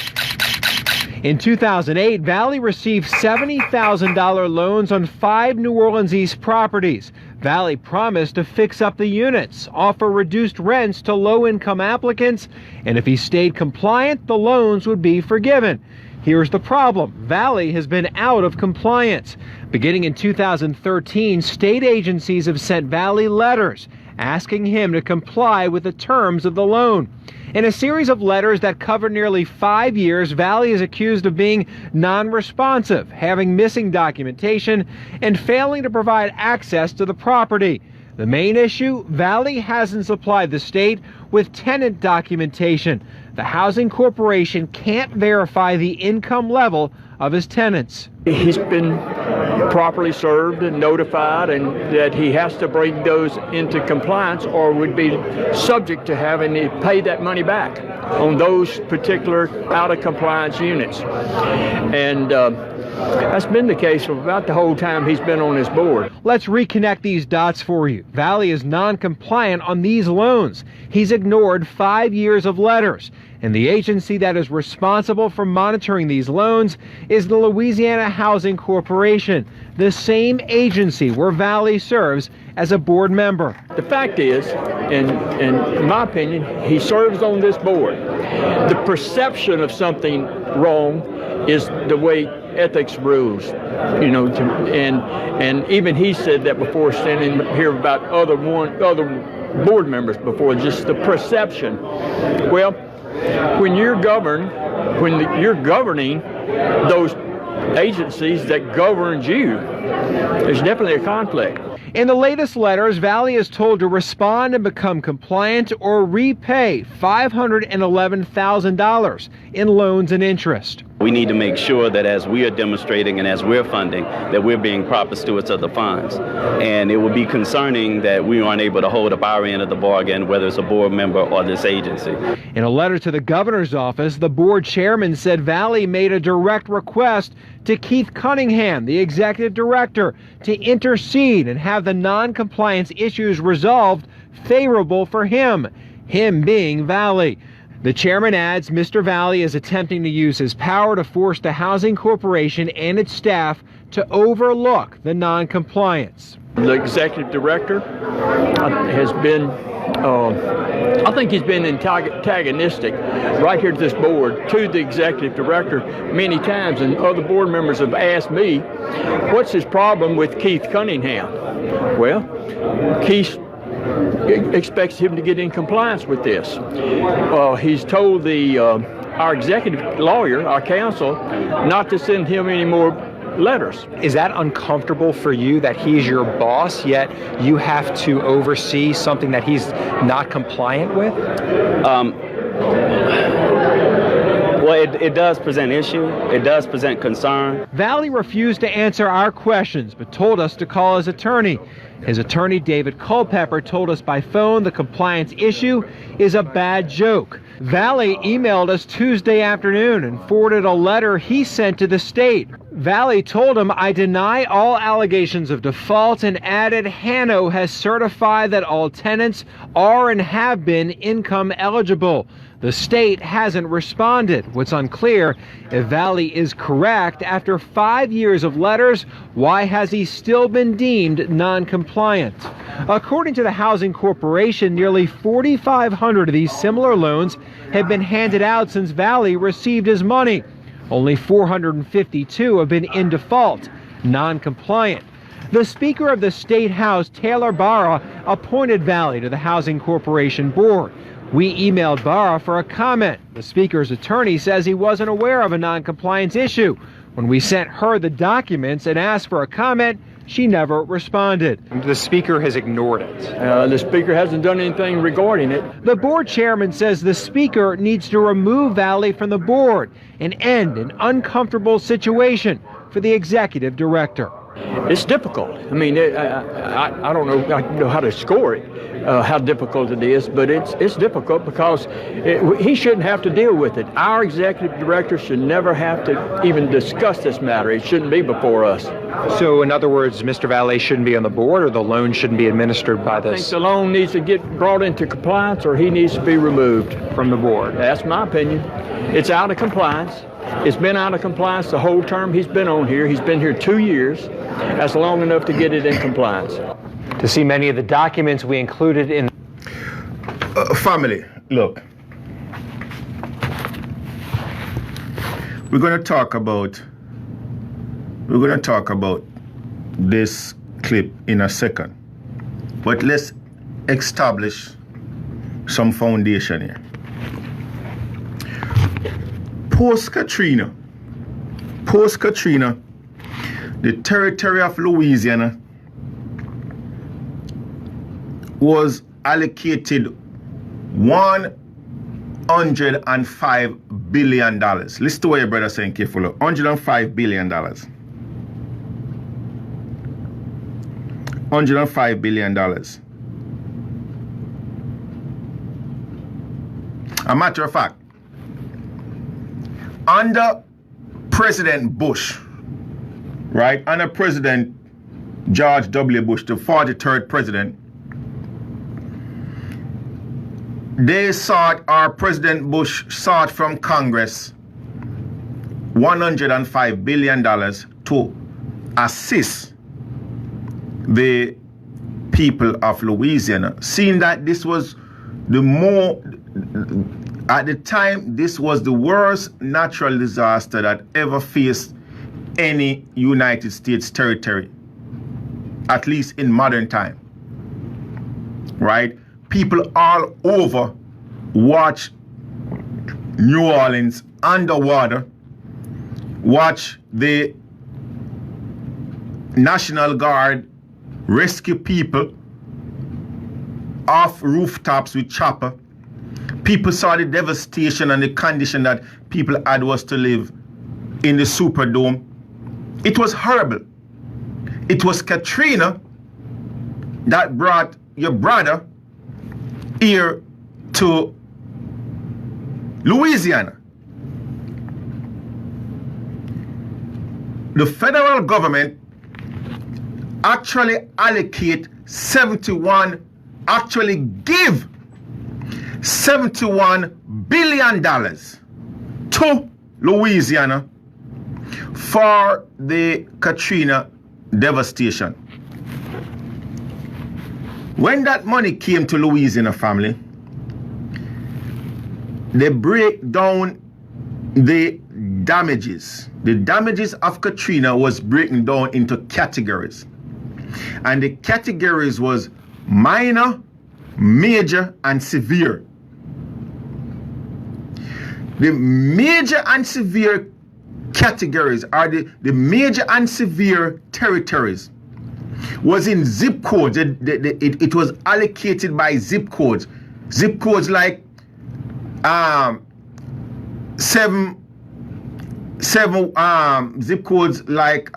In 2008, Valle received $70,000 loans on 5 New Orleans East properties. Valle promised to fix up the units, offer reduced rents to low-income applicants, and if he stayed compliant, the loans would be forgiven. Here's the problem. Valle has been out of compliance. Beginning in 2013, state agencies have sent Valle letters asking him to comply with the terms of the loan. In a series of letters that cover nearly 5 years, Valley is accused of being non-responsive, having missing documentation, and failing to provide access to the property. The main issue, Valley hasn't supplied the state with tenant documentation. The housing corporation can't verify the income level of his tenants. He's been properly served and notified, and that he has to bring those into compliance or would be subject to having to pay that money back on those particular out-of-compliance units. And that's been the case for about the whole time he's been on this board. Let's reconnect these dots for you. Valley is non-compliant on these loans. He's ignored 5 years of letters. And the agency that is responsible for monitoring these loans is the Louisiana Housing Corporation, the same agency where Valley serves as a board member. The fact is, in my opinion, he serves on this board. The perception of something wrong is the way ethics rules, and even he said that before, standing here about other board members before, just the perception. Well, when you're governing those agencies that govern you, there's definitely a conflict. In the latest letters, Valley is told to respond and become compliant or repay $511,000 in loans and interest. We need to make sure that as we are demonstrating and as we're funding, that we're being proper stewards of the funds. And it would be concerning that we aren't able to hold up our end of the bargain, whether it's a board member or this agency. In a letter to the governor's office, the board chairman said Valley made a direct request to Keith Cunningham, the executive director, to intercede and have the non-compliance issues resolved favorable for him being Valley. The chairman adds Mr. Valley is attempting to use his power to force the housing corporation and its staff to overlook the non-compliance. The executive director has been, I think he's been antagonistic right here to this board, to the executive director many times, and other board members have asked me, what's his problem with Keith Cunningham? Well, Keith expects him to get in compliance with this. He's told our executive lawyer, our counsel, not to send him any more letters. Is that uncomfortable for you that he's your boss, yet you have to oversee something that he's not compliant with? Well, it does present issue. It does present concern. Valley refused to answer our questions, but told us to call his attorney. His attorney, David Culpepper, told us by phone the compliance issue is a bad joke. Valley emailed us Tuesday afternoon and forwarded a letter he sent to the state. Valley told him, I deny all allegations of default, and added Hanno has certified that all tenants are and have been income eligible. The state hasn't responded. What's unclear, if Valley is correct, after 5 years of letters, why has he still been deemed non-compliant? According to the Housing Corporation, nearly 4,500 of these similar loans have been handed out since Valley received his money. Only 452 have been in default, non-compliant. The Speaker of the State House, Taylor Barra, appointed Valley to the Housing Corporation Board. We emailed Barra for a comment. The Speaker's attorney says he wasn't aware of a non-compliance issue. When we sent her the documents and asked for a comment, she never responded. The Speaker has ignored it. The Speaker hasn't done anything regarding it. The board chairman says the Speaker needs to remove Valley from the board and end an uncomfortable situation for the executive director. It's difficult. I mean, I don't know how to score it, how difficult it is, but it's difficult because he shouldn't have to deal with it. Our executive director should never have to even discuss this matter. It shouldn't be before us. So, in other words, Mr. Valley shouldn't be on the board, or the loan shouldn't be administered by I think this? the loan needs to get brought into compliance, or he needs to be removed From the board. That's my opinion. It's out of compliance. It's been out of compliance the whole term he's been on here. He's been here 2 years. That's long enough to get it in compliance. To see many of the documents we included in... Family, look. We're going to talk about this clip in a second. But let's establish some foundation here. Post-Katrina, the territory of Louisiana was allocated $105 billion. Listen to what your brother saying carefully. $105 billion. $105 billion. A matter of fact, under President Bush, right? Under President George W. Bush, the 43rd president, President Bush sought from Congress $105 billion to assist the people of Louisiana, seeing that this was at the time, this was the worst natural disaster that ever faced any United States territory, at least in modern time, right? People all over watch New Orleans underwater, watch the National Guard rescue people off rooftops with chopper. People saw the devastation and the condition that people had was to live in the Superdome. It was horrible. It was Katrina that brought your brother here to Louisiana. The federal government actually give $71 billion to Louisiana for the Katrina devastation. When that money came to Louisiana, family, they break down the damages. The damages of Katrina was breaking down into categories. And the categories was minor, major, and severe. The major and severe categories are the major and severe territories was in zip codes. It was allocated by zip codes. Zip codes like zip codes like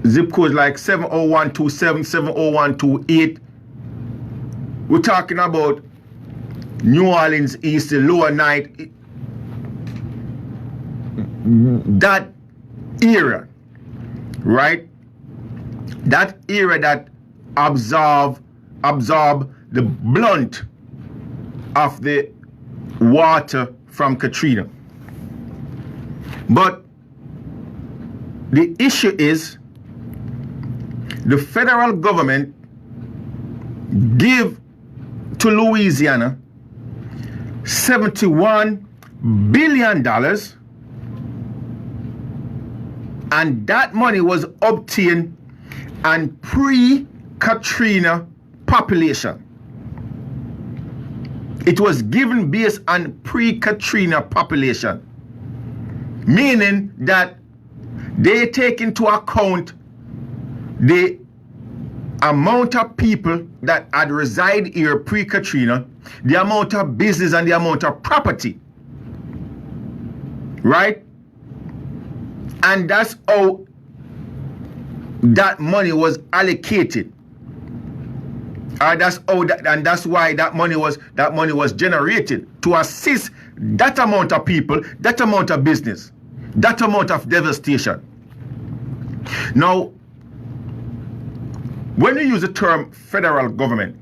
zip codes like 70127, 70128. We're talking about New Orleans East, the Lower Ninth, that era, right? That era that absorb the blunt of the water from Katrina. But the issue is the federal government give to Louisiana $71 billion, and that money was obtained on pre-Katrina population. It was given based on pre-Katrina population, meaning that they take into account the amount of people that had reside here pre-Katrina, the amount of business and the amount of property, right? And that's how that money was allocated. That's why that money was generated to assist that amount of people, that amount of business, that amount of devastation. Now, when you use the term federal government,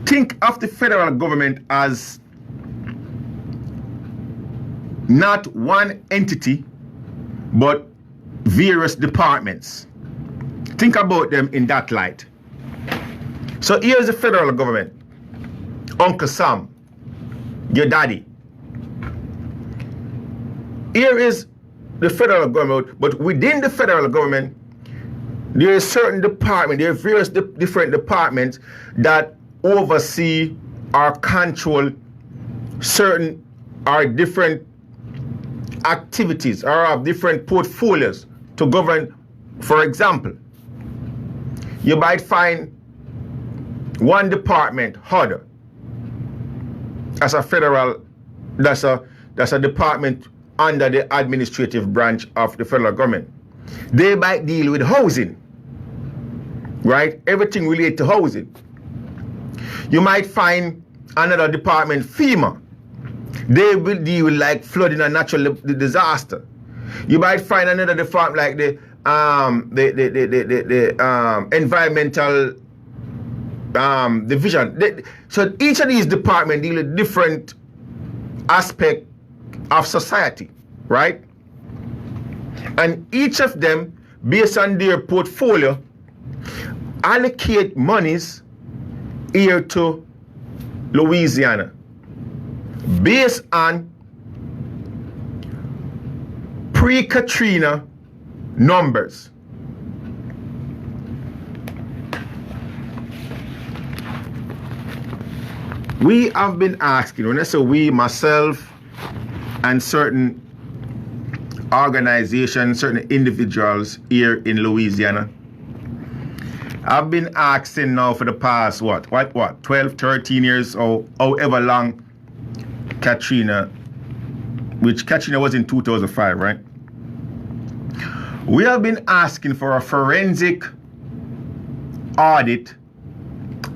think of the federal government as not one entity, but various departments. Think about them in that light. So here's the federal government. Uncle Sam, your daddy. Here is the federal government, but within the federal government, there is certain department, there are various different departments that oversee or control certain or different activities or have different portfolios to govern. For example, you might find one department, HUD, as a federal, that's a department under the administrative branch of the federal government. They might deal with housing, right? Everything related to housing. You might find another department, FEMA. They will deal with like flooding and natural disaster. You might find another department like the environmental division. So each of these departments deal with different aspects of society, right? And each of them, based on their portfolio, allocate monies here to Louisiana based on pre-Katrina numbers. We have been asking, when I say we, myself, and certain organizations, certain individuals here in Louisiana, I've been asking now for the past, 12, 13 years, or however long Katrina, which Katrina was in 2005, right? We have been asking for a forensic audit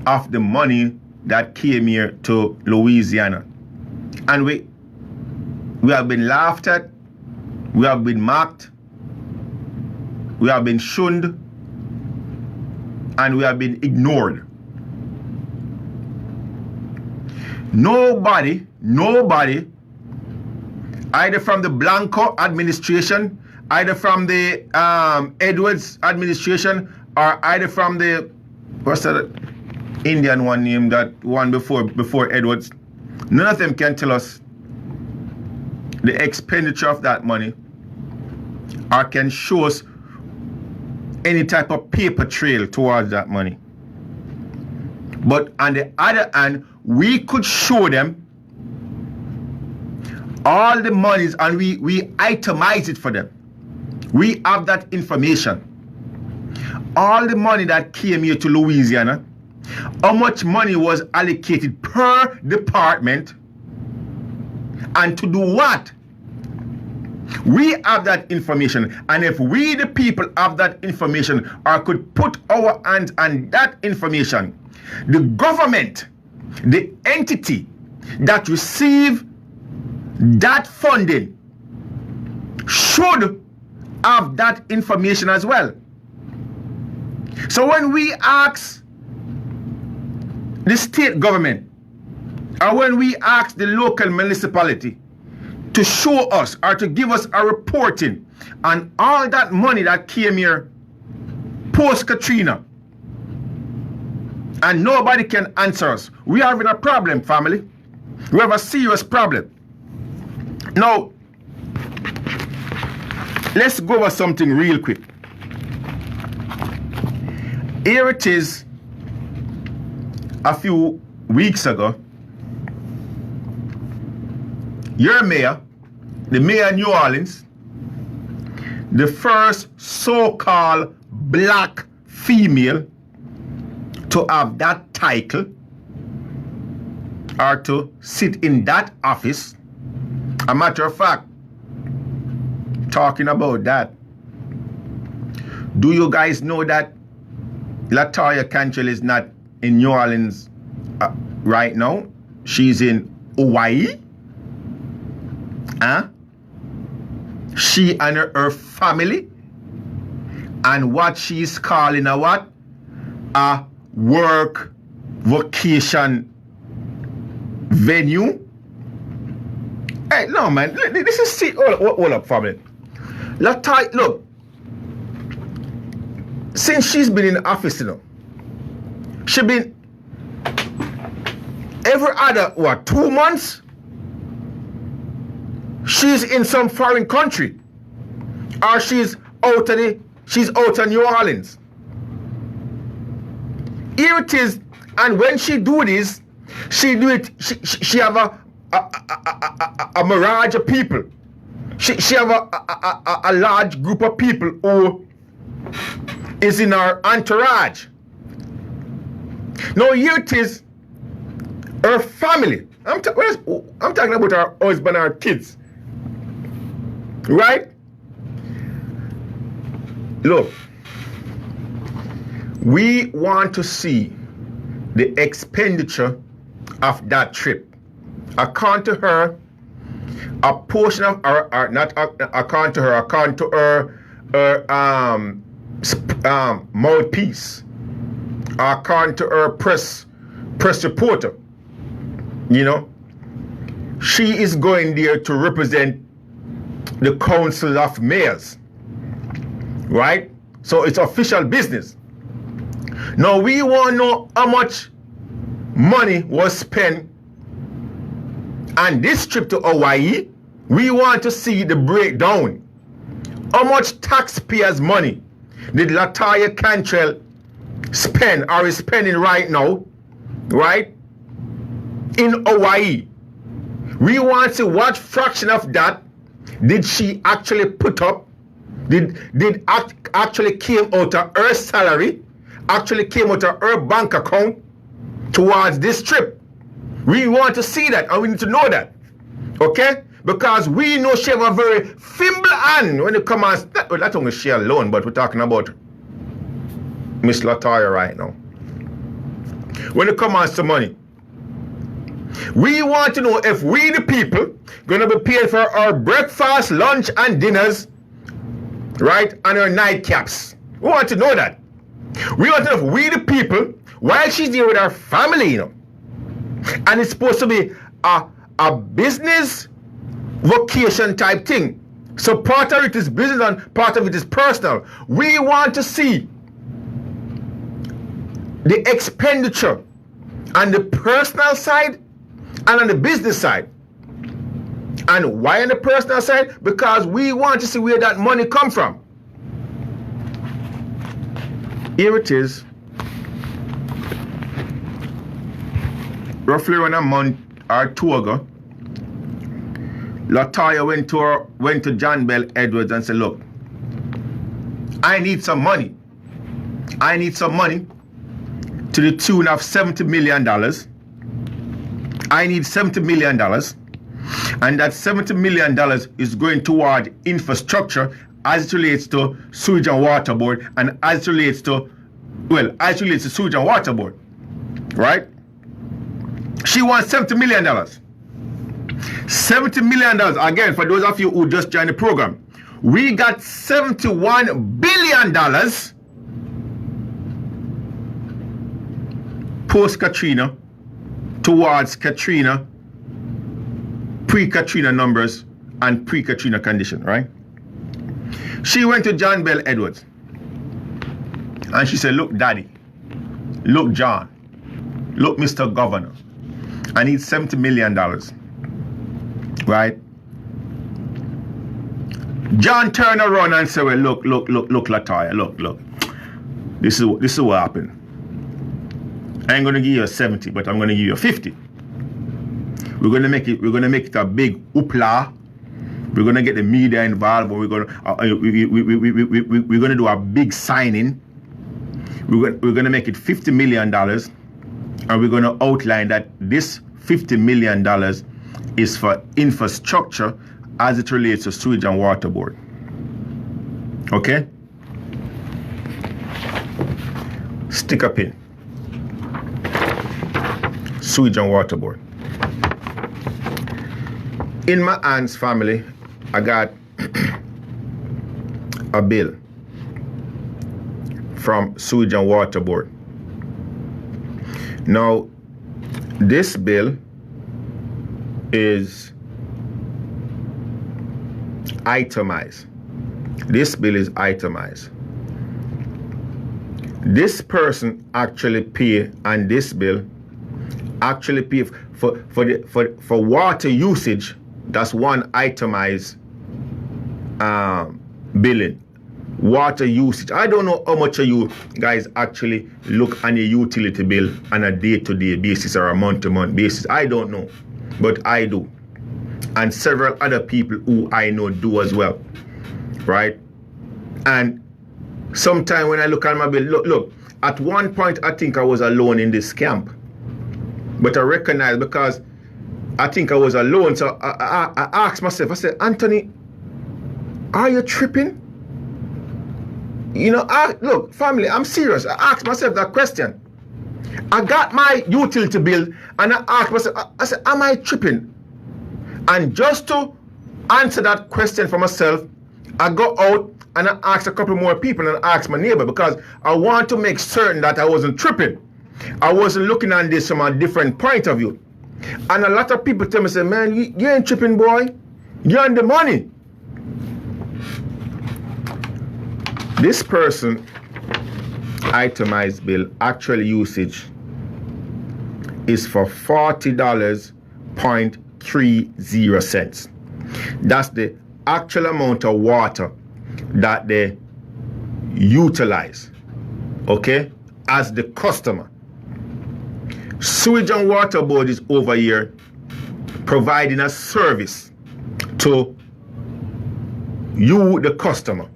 of the money that came here to Louisiana. And we have been laughed at, we have been mocked, we have been shunned, and we have been ignored. Nobody, either from the Blanco administration, either from the Edwards administration, or either from the, what's that Indian one name, that one before Edwards, none of them can tell us the expenditure of that money or can show us any type of paper trail towards that money. But on the other hand, we could show them all the monies and we itemize it for them. We have that information. All the money that came here to Louisiana, how much money was allocated per department, and to do what? We have that information, and if we the people have that information or could put our hands on that information, the government, the entity that receive that funding should have that information as well. So when we ask the state government or when we ask the local municipality to show us or to give us a reporting on all that money that came here post-Katrina, and nobody can answer us, we are having a problem, family. We have a serious problem. Now, let's go over something real quick. Here it is, a few weeks ago, your mayor, the mayor of New Orleans, the first so-called black female to have that title or to sit in that office. A matter of fact, talking about that, do you guys know that Latoya Cantrell is not in New Orleans right now? She's in Hawaii. She and her family, and what she's calling a what? A work vacation venue. Hey, no man, this is, see, hold up, family. Latoya, look, since she's been in the office, you know, she been every other, 2 months, she's in some foreign country. or she's out of New Orleans. Here it is, and when she do this, she have a mirage of people. She have a large group of people who is in her entourage. Now here it is, her family. I'm talking about her husband, her kids. Right? Look, we want to see the expenditure of that trip. According to her, a portion of her, according to her mouthpiece, according to her press reporter, you know, she is going there to represent the Council of Mayors, right? So it's official business. Now we want to know how much money was spent on this trip to Hawaii. We want to see the breakdown. How much taxpayers' money did Latoya Cantrell spend or is spending right now, right, in Hawaii? We want to see what fraction of that did she actually put up, actually came out of her salary, actually came out of her bank account towards this trip. We want to see that, and we need to know that, okay? Because we know she have a very feeble hand when it comes on, not only she alone, but we're talking about Miss Latoya right now. When it comes to money, we want to know if we the people gonna be paying for our breakfast, lunch, and dinners, right, and our nightcaps. We want to know that. We want to know if we the people, while she's there with her family, you know, and it's supposed to be a business vacation type thing. So part of it is business and part of it is personal. We want to see the expenditure on the personal side and on the business side. And why on the personal side? Because we want to see where that money come from. Here it is. Roughly around a month or two ago, Latoya went to John Bell Edwards and said, look, I need some money. I need some money to the tune of $70 million. I need $70 million. And that $70 million is going toward infrastructure as it relates to sewage and water board, and as it relates to, sewage and water board, right? She wants $70 million. $70 million, again, for those of you who just joined the program, we got $71 billion post-Katrina towards Katrina, pre-Katrina numbers and pre-Katrina condition, right? She went to John Bell Edwards and she said, look, Daddy, look, John, look, Mr. Governor, I need $70 million, right? John turned around and said, well, look, Latoya, look, this is what happened. I ain't gonna give you a 70, but I'm gonna give you a 50. We're gonna make it a big hoopla. We're gonna get the media involved, but we're gonna do a big signing. We're gonna make it $50 million, and we're gonna outline that this $50 million is for infrastructure as it relates to sewage and water board. Okay? Stick a pin. Sewage and water board. In my aunt's family, I got a bill from sewage and water board. Now, this bill is itemized. This bill is itemized. This person actually pay on this bill, actually pay for water usage. That's one itemized billing, water usage. I don't know how much of you guys actually look on a utility bill on a day-to-day basis or a month-to-month basis. I don't know, but I do. And several other people who I know do as well, right? And sometimes when I look at my bill, look, at one point I think I was alone in this camp. But I recognize, because I think I was alone, so I asked myself, I said, Anthony, are you tripping? You know, look, family, I'm serious. I asked myself that question. I got my utility bill and I asked myself, I said, am I tripping? And just to answer that question for myself, I go out and I asked a couple more people and I asked my neighbor, because I want to make certain that I wasn't tripping. I wasn't looking at this from a different point of view. And a lot of people tell me, say, man, you ain't tripping, boy. You're on the money. This person itemized bill actual usage is for $40.30. That's the actual amount of water that they utilize, okay, as the customer. Sewage and Water Board is over here providing a service to you, the customer.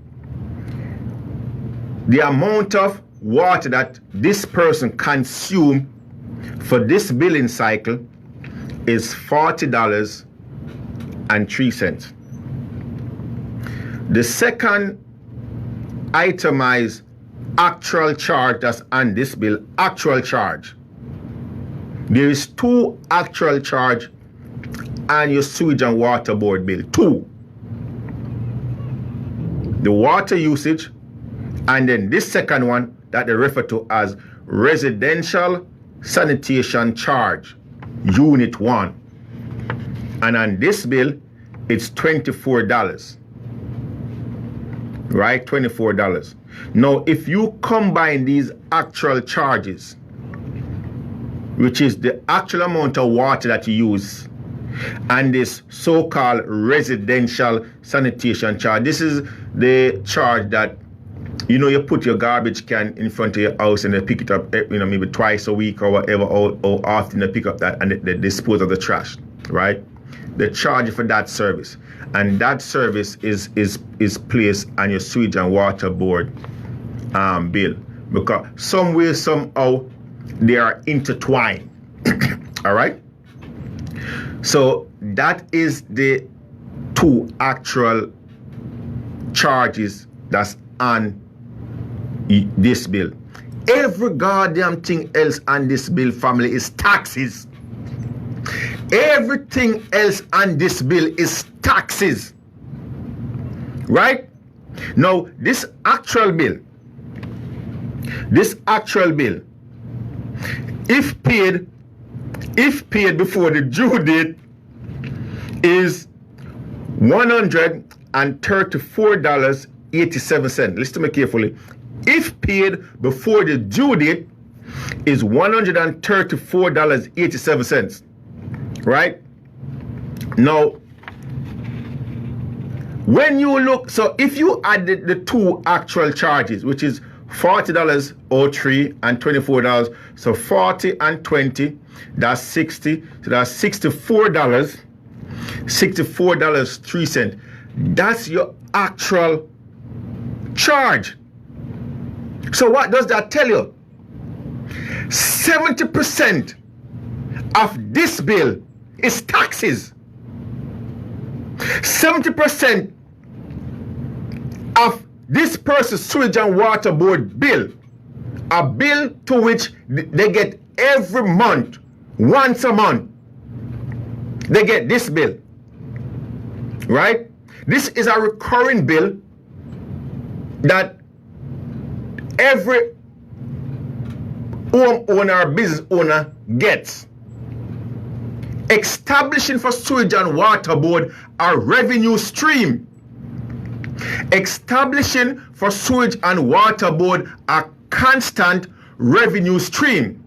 The amount of water that this person consumes for this billing cycle is $40.03. The second itemized actual charge that's on this bill, actual charge. There is two actual charge on your Sewage and Water Board bill. Two. The water usage, and then this second one that they refer to as residential sanitation charge, unit 1. And on this bill, it's $24. Right? $24. Now, if you combine these actual charges, which is the actual amount of water that you use, and this so-called residential sanitation charge, this is the charge that, you know, you put your garbage can in front of your house and they pick it up, you know, maybe twice a week or whatever, or often they pick up that and they dispose of the trash, right? They charge you for that service. And that service is placed on your Sewage and Water Board bill. Because some way, somehow, they are intertwined. All right? So that is the two actual charges that's on this bill. Every goddamn thing else on this bill, family, is taxes. Everything else on this bill is taxes. Right? Now, this actual bill, if paid before the due date, is $134.87. Listen to me carefully. If paid before the due date, is $134.87. Right? Now, when you look, so if you add the two actual charges, which is $40.03 and $24, so 40 and 20, that's 60, so that's $64.03. That's your actual charge. So what does that tell you? 70% of this bill is taxes. 70% of this person's Sewage and Water Board bill, a bill to which they get every month, once a month, they get this bill, right? This is a recurring bill that every homeowner, business owner gets. Establishing for Sewage and Water Board a revenue stream. Establishing for Sewage and Water Board a constant revenue stream.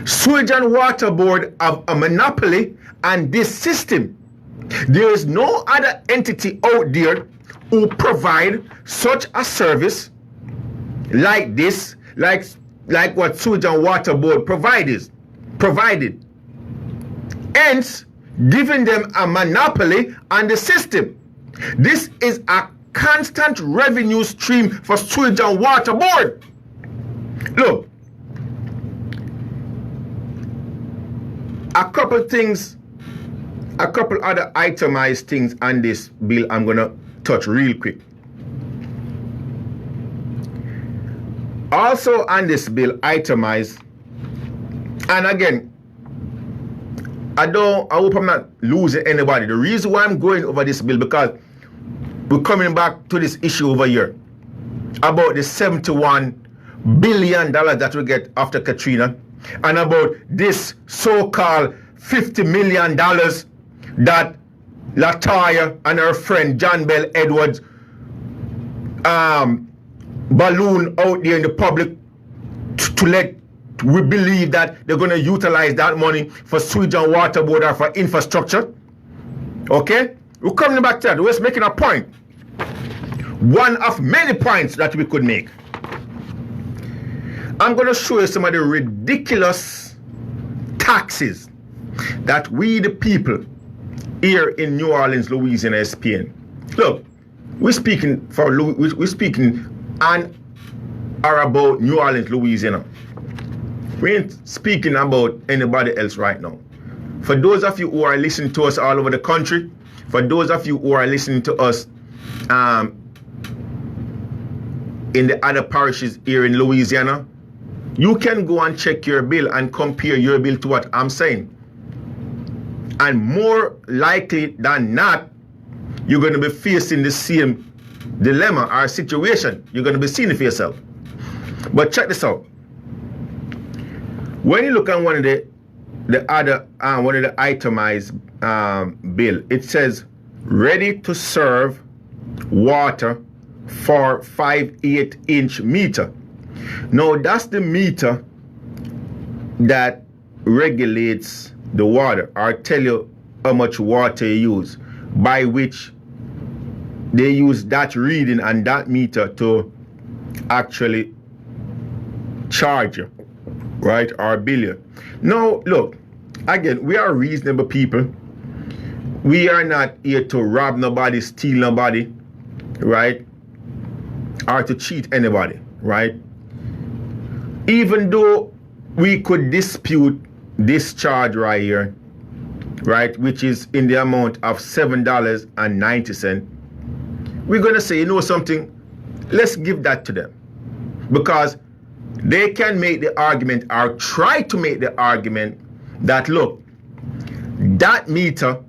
Sewage and Water Board have a monopoly on this system. There is no other entity out there who provide such a service like this, like what Sewage and Water Board provided. Hence, giving them a monopoly on the system. This is a constant revenue stream for Sewage and Water Board. Look, a couple other itemized things on this bill I'm gonna touch real quick. Also on this bill, itemized, and again, I hope I'm not losing anybody. The reason why I'm going over this bill, because we're coming back to this issue over here about the $71 billion that we get after Katrina, and about this so-called $50 million that Latoya and her friend John Bell Edwards balloon out there in the public to let we believe that they're going to utilize that money for Sewage and Water Board or for infrastructure. Okay? We're coming back to that. We're just making a point. One of many points that we could make. I'm going to show you some of the ridiculous taxes that we, the people here in New Orleans, Louisiana, is paying. Look, we're speaking on or about New Orleans, Louisiana. We ain't speaking about anybody else right now. For those of you who are listening to us all over the country, for those of you who are listening to us in the other parishes here in Louisiana, you can go and check your bill and compare your bill to what I'm saying. And more likely than not, you're going to be facing the same dilemma or situation. You're going to be seeing it for yourself. But check this out. When you look at one of the itemized bill, it says ready to serve water for 5/8-inch meter. Now that's the meter that regulates the water or tell you how much water you use, by which they use that reading and that meter to actually charge you, right, or bill you. Now look, again, we are reasonable people. We are not here to rob nobody, steal nobody, right, or to cheat anybody, right? Even though we could dispute this charge right here, right, which is in the amount of $7.90, we're going to say, you know something, let's give that to them. Because they can make the argument or try to make the argument that, look, that meter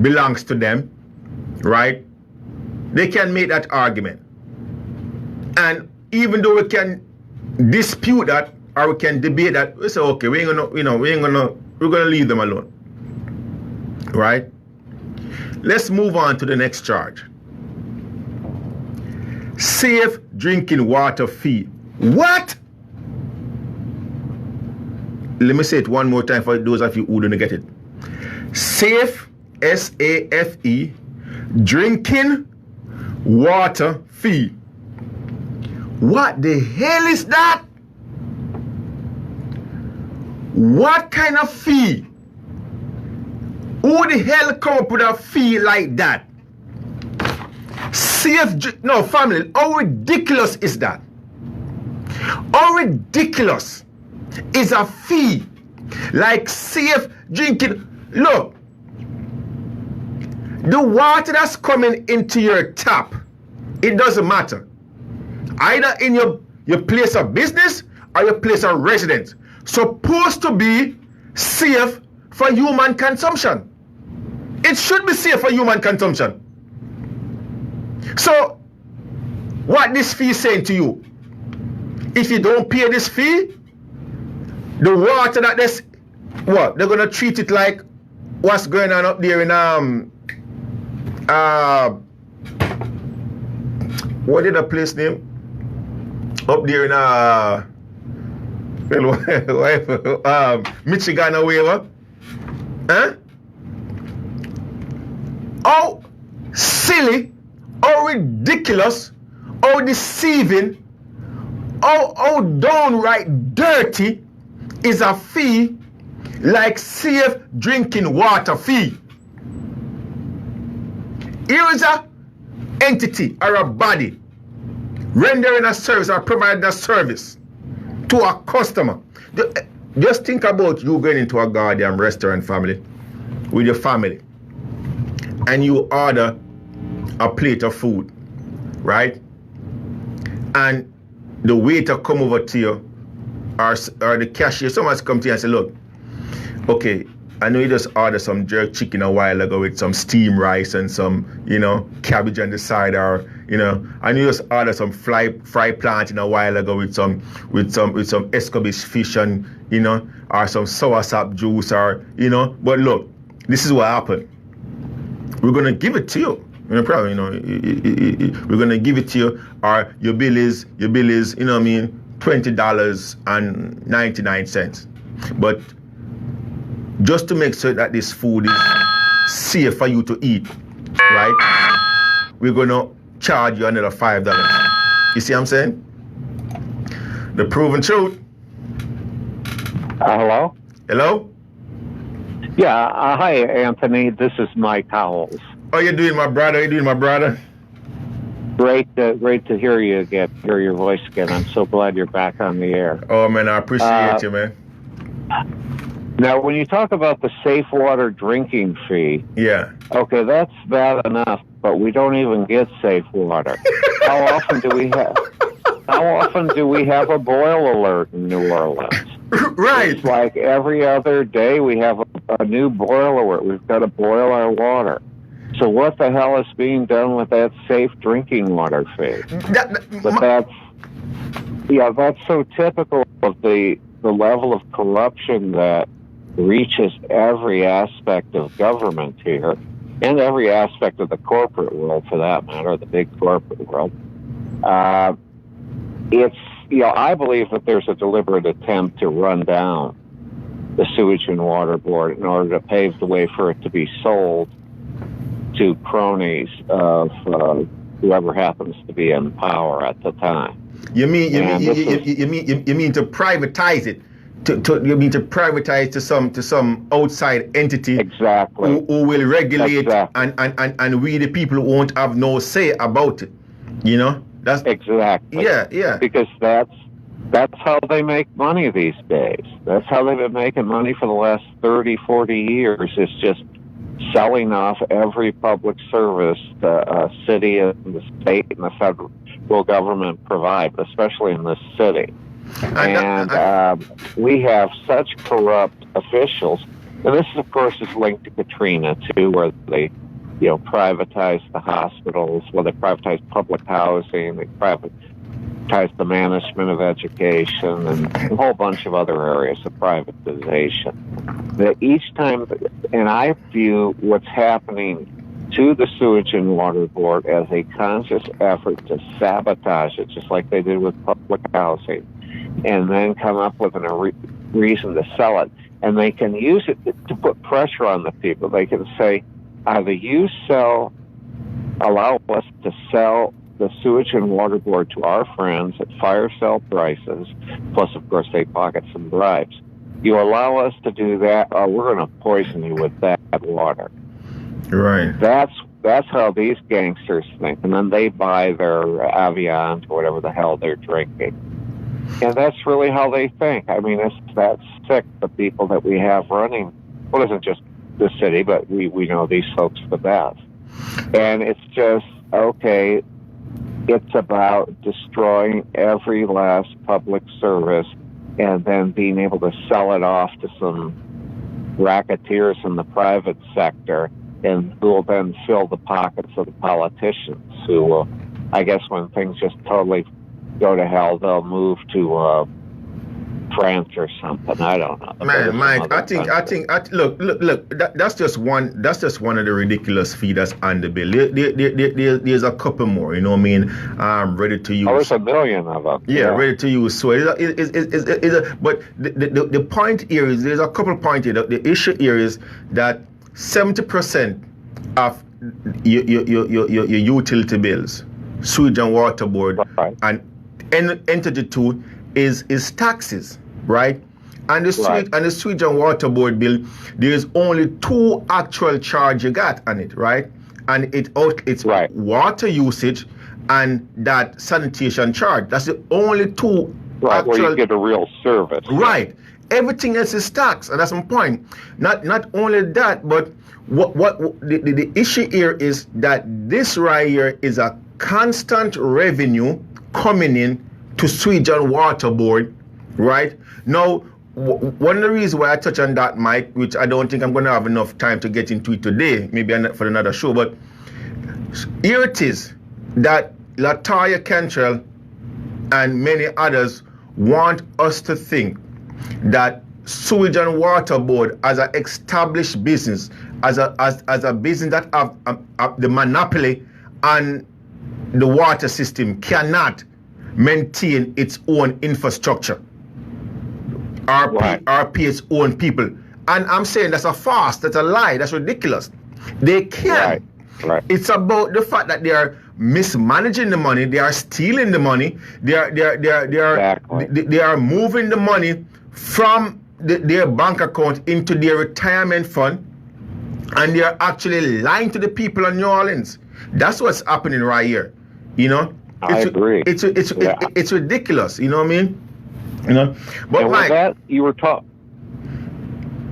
belongs to them, right? They can make that argument. And even though we can dispute that or we can debate that, we say, okay, we're gonna leave them alone, right? Let's move on to the next charge. Safe drinking water fee. What? Let me say it one more time for those of you who don't get it. Safe, S-A-F-E, drinking water fee. What the hell is that? What kind of fee? Who the hell come up with a fee like that? No, family, how ridiculous is that? How ridiculous is a fee like safe drinking? Look, the water that's coming into your tap, it doesn't matter. Either in your place of business or your place of residence, supposed to be safe for human consumption. It should be safe for human consumption. So, what this fee is saying to you? If you don't pay this fee, the water that this, what? They're gonna treat it like what's going on up there in what did the place name? Up there in Michigan or wherever. Huh? How silly, how ridiculous, how deceiving, how downright dirty is a fee like safe drinking water fee? Here is a entity or a body rendering a service or providing a service to a customer. Just think about you going into a goddamn restaurant, family, with your family, and you order a plate of food, right? And the waiter come over to you, or the cashier, someone's come to you and say, look, okay, I know you just ordered some jerk chicken a while ago with some steamed rice and some, cabbage on the side, or, I know you just ordered some fried plantain a while ago with some escabeche fish and, or some soursop juice, or, but look, this is what happened. We're gonna give it to you. We're gonna give it to you, or your bill is, $20.99. But just to make sure that this food is safe for you to eat, right? We're gonna charge you another $5. You see what I'm saying? The Proven Truth. Hello? Hello? Yeah, hi, Anthony. This is Mike Howells. How you doing, my brother? Great to hear you again, hear your voice again. I'm so glad you're back on the air. Oh, man, I appreciate you, man. Now, when you talk about the safe water drinking fee, yeah, okay, that's bad enough, but we don't even get safe water. How often do we have a boil alert in New Orleans? Right. It's like every other day we have a new boil alert. We've got to boil our water. So what the hell is being done with that safe drinking water fee? That's so typical of the level of corruption that reaches every aspect of government here, and every aspect of the corporate world, for that matter, the big corporate world. I believe that there's a deliberate attempt to run down the Sewage and Water Board in order to pave the way for it to be sold to cronies of whoever happens to be in power at the time. You mean to privatize it? You mean to privatize to some outside entity? Exactly. Who will regulate, exactly. and we the people won't have no say about it. That's exactly. Yeah. Because that's how they make money these days. That's how they've been making money for the last 30, 40 years. It's just selling off every public service the city and the state and the federal government provide, especially in this city. And we have such corrupt officials. And this, of course, is linked to Katrina, too, where they privatized the hospitals, where they privatized public housing, they privatized the management of education, and a whole bunch of other areas of privatization. That each time, and I view what's happening to the Sewage and Water Board as a conscious effort to sabotage it, just like they did with public housing, and then come up with a reason to sell it. And they can use it to put pressure on the people. They can say, either you allow us to sell the Sewage and Water Board to our friends at fire sale prices, plus, of course, they pocket some bribes. You allow us to do that, or we're going to poison you with bad water. Right. That's how these gangsters think. And then they buy their Aviant or whatever the hell they're drinking. And that's really how they think. I mean, that's sick, the people that we have running. Well, it isn't just the city, but we know these folks the best. And it's just, okay, it's about destroying every last public service and then being able to sell it off to some racketeers in the private sector, and who will then fill the pockets of the politicians who will, I guess, when things just totally go to hell, they'll move to France or something. I don't know. Man, Mike, I think. Look. That's just one. That's just one of the ridiculous fees that's on the bill. There's a couple more. You know what I mean? Ready to use. Oh, there's a million of them. Yeah, ready to use. So but the point here is there's a couple points here. The issue here is that 70% of your utility bills, sewage and water board, Right. and entity two is taxes, right? And the sewage and water board bill, there's only two actual charge you got on it, right? And it's Right. water usage and that sanitation charge. That's the only two Right, where actual, you get a real service. right. Everything else is tax, and that's my point. Not only that, but what the issue here is that this right here is a constant revenue coming in to sewage and water board, right? Now, one of the reasons why I touch on that, Mike, which I don't think I'm going to have enough time to get into it today, maybe for another show, but here it is that Latoya Cantrell and many others want us to think that sewage and water board, as an established business, as a business that have the monopoly on the water system, cannot maintain its own infrastructure or pay its own people. And I'm saying that's a farce, that's a lie, that's ridiculous. They can. Right. It's about the fact that they are mismanaging the money, they are stealing the money, they are moving the money from their bank account into their retirement fund, and they are actually lying to the people of New Orleans. That's what's happening right here. You know, I agree. It's ridiculous. You know what I mean? You know, but and Mike, with that, you were talking.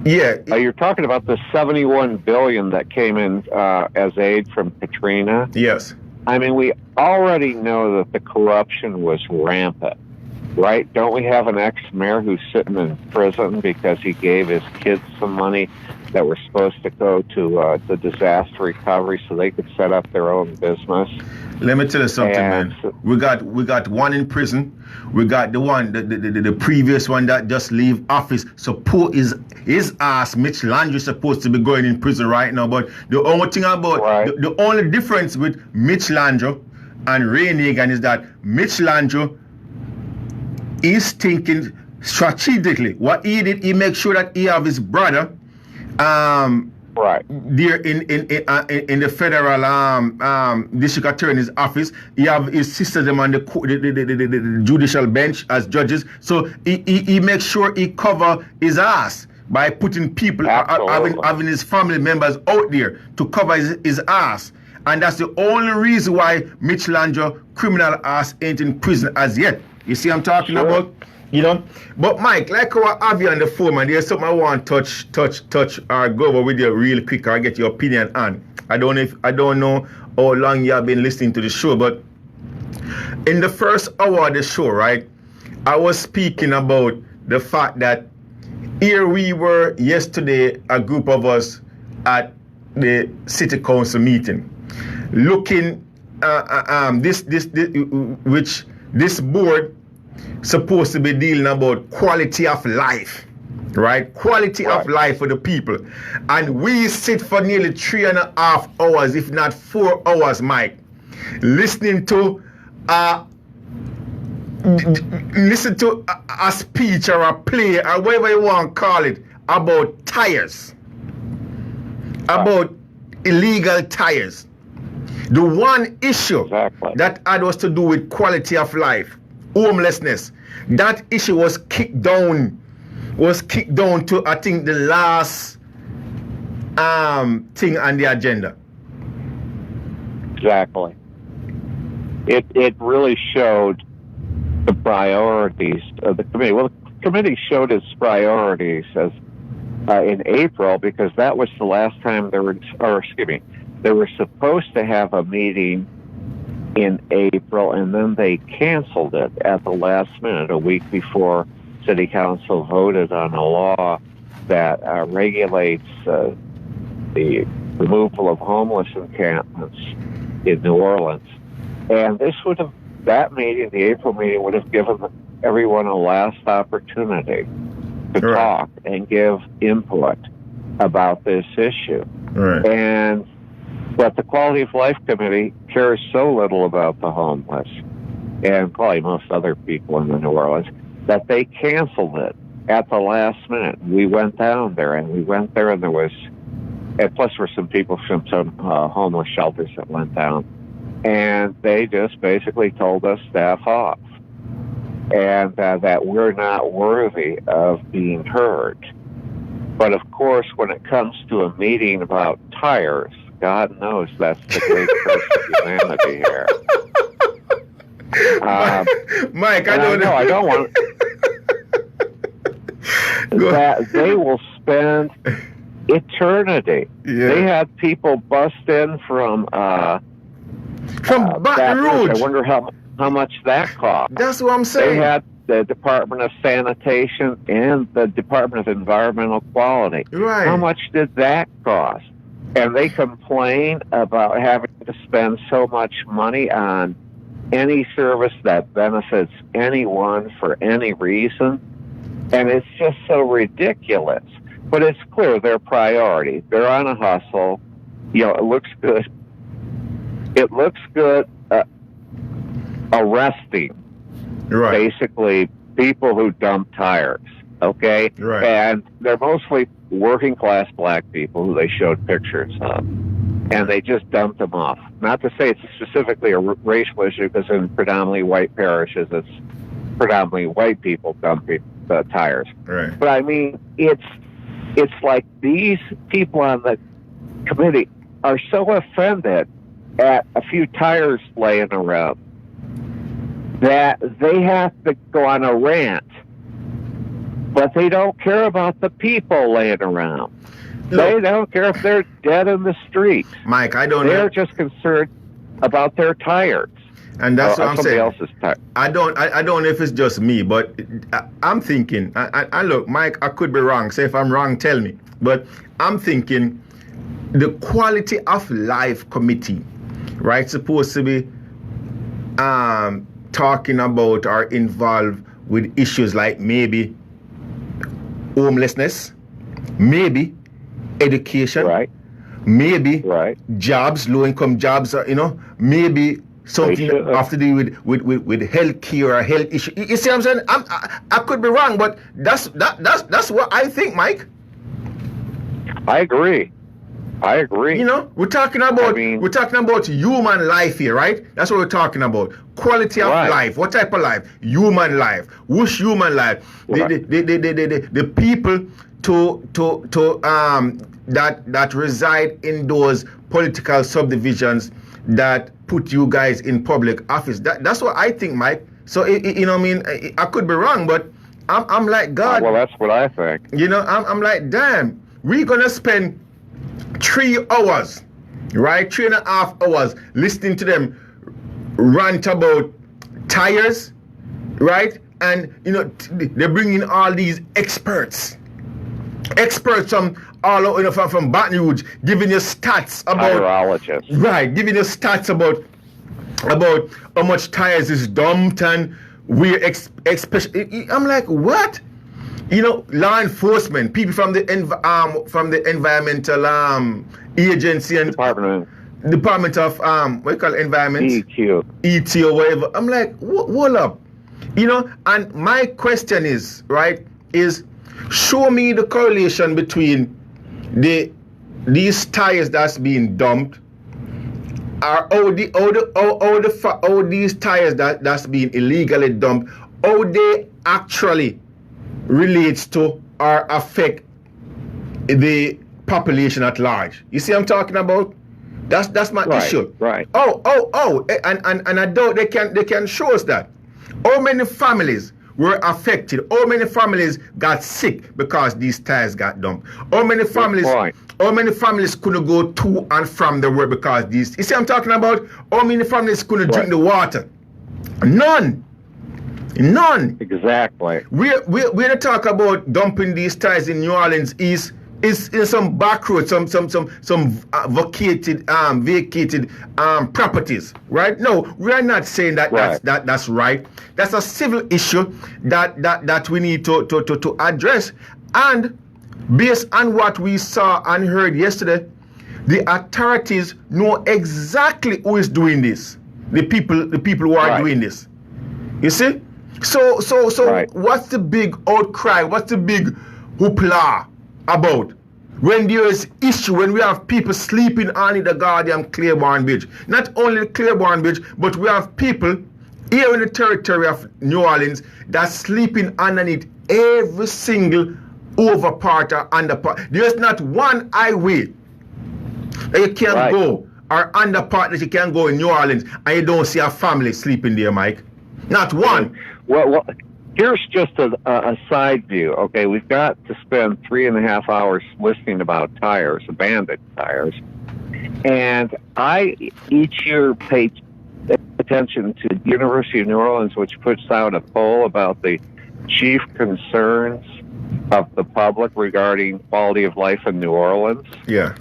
Yeah, you're talking about the $71 billion that came in as aid from Katrina. Yes. I mean, we already know that the corruption was rampant, right? Don't we have an ex-mayor who's sitting in prison because he gave his kids some money that were supposed to go to the disaster recovery so they could set up their own business? Let me tell you something, man. We got one in prison. We got the previous one that just leave office. Suppose his ass, Mitch Landry, supposed to be going in prison right now. But the only thing about the only difference with Mitch Landry and Ray Nagin is that Mitch Landry is thinking strategically. What he did, he make sure that he have his brother there in the federal district attorney's office. He have his sister them on the judicial bench as judges. So he makes sure he cover his ass by putting people having his family members out there to cover his ass. And that's the only reason why Mitch Landry criminal ass ain't in prison as yet. You see what I'm talking about? You know, but Mike, like how I have you on the phone, man, there's something I want to touch or go over with you real quick or get your opinion on. I don't know how long you have been listening to the show, but in the first hour of the show, right, I was speaking about the fact that here we were yesterday, a group of us at the city council meeting, looking this board supposed to be dealing about quality of life, right? Quality of life for the people. And we sit for nearly 3.5 hours, if not 4 hours, Mike, listening to a speech or a play or whatever you want to call it about tires, about illegal tires. The one issue that had was to do with quality of life, homelessness. That issue was kicked down to, I think, the last thing on the agenda. Exactly. It really showed the priorities of the committee. Well, the committee showed its priorities as in April, because that was the last time they were supposed to have a meeting in April, and then they canceled it at the last minute, a week before City Council voted on a law that regulates the removal of homeless encampments in New Orleans. And that meeting, the April meeting, would have given everyone a last opportunity to talk and give input about this issue. Right. But the Quality of Life Committee cares so little about the homeless, and probably most other people in the New Orleans, that they canceled it at the last minute. We went down there, and there was and plus there were some people from some homeless shelters that went down. And they just basically told us staff off. And that we're not worthy of being heard. But of course, when it comes to a meeting about tires, God knows that's the great curse of humanity here. Mike, I don't want that they will spend eternity. Yeah. They had people bust in from Baton Rouge. I wonder how much that cost. That's what I'm saying. They had the Department of Sanitation and the Department of Environmental Quality. Right. How much did that cost? And they complain about having to spend so much money on any service that benefits anyone for any reason. And it's just so ridiculous. But it's clear their priority. They're on a hustle. You know, it looks good. It looks good arresting, basically, people who dump tires, okay? Right. And they're mostly working-class black people who they showed pictures of. And they just dumped them off. Not to say it's specifically a racial issue, because in predominantly white parishes, it's predominantly white people dumping the tires. Right. But I mean, it's like these people on the committee are so offended at a few tires laying around that they have to go on a rant. But they don't care about the people laying around. They don't care if they're dead in the street. Mike, I don't know. They're just concerned about their tires. And that's what I'm saying. Else's tires. I don't know if it's just me, but I'm thinking, I look, Mike, I could be wrong. Say if I'm wrong, tell me. But I'm thinking the Quality of Life Committee, right, supposed to be talking about or involved with issues like maybe homelessness, maybe education, right, maybe jobs, low-income jobs, maybe something have to do with health care or health issue. You see what I'm saying? I could be wrong, but that's what I think, Mike. I agree. You know, we're talking about human life here, right? That's what we're talking about. Quality of life. What type of life? Human life. Whose human life? Right. The people that reside in those political subdivisions that put you guys in public office. That's what I think, Mike. So you know what I mean? I could be wrong, but I'm like, God. Well, that's what I think. You know, I'm like, damn, we're gonna spend 3 hours, right? 3.5 hours listening to them rant about tires, right? And they bring in all these experts from all over, from Baton Rouge, giving you stats about virologists, right? Giving you stats about how much tires is dumped and where especially. I'm like, what? Law enforcement, people from the environmental agency and Department of what you call it, environment, EQ or whatever. I'm like, hold up, And my question is, right, is show me the correlation between these tires that's being dumped, or all these tires that's being illegally dumped, how they actually relates to or affect the population at large. You see what I'm talking about? That's my issue. Right. And I doubt they can show us that. How many families were affected? How many families got sick because these tires got dumped? How many families couldn't go to and from the work because these? You see what I'm talking about? How many families couldn't drink the water? None. Exactly. We're talk about dumping these tires in New Orleans is in some back roads, some vacated properties, right? No, we are not saying that's right. That's a civil issue that we need to address. And based on what we saw and heard yesterday, the authorities know exactly who is doing this. The people who are doing this. You see? So what's the big outcry? What's the big hoopla about? when there is issue, when we have people sleeping on the goddamn Claiborne Bridge. Not only the Claiborne Bridge, but we have people here in the territory of New Orleans that's sleeping underneath every single overpart or underpart. There's not one highway that you can go or underpart that you can go in New Orleans and you don't see a family sleeping there, Mike. Not one. Well, here's just a side view. Okay, we've got to spend 3.5 hours listening about tires, abandoned tires. And I each year pay attention to the University of New Orleans, which puts out a poll about the chief concerns of the public regarding quality of life in New Orleans. Yeah.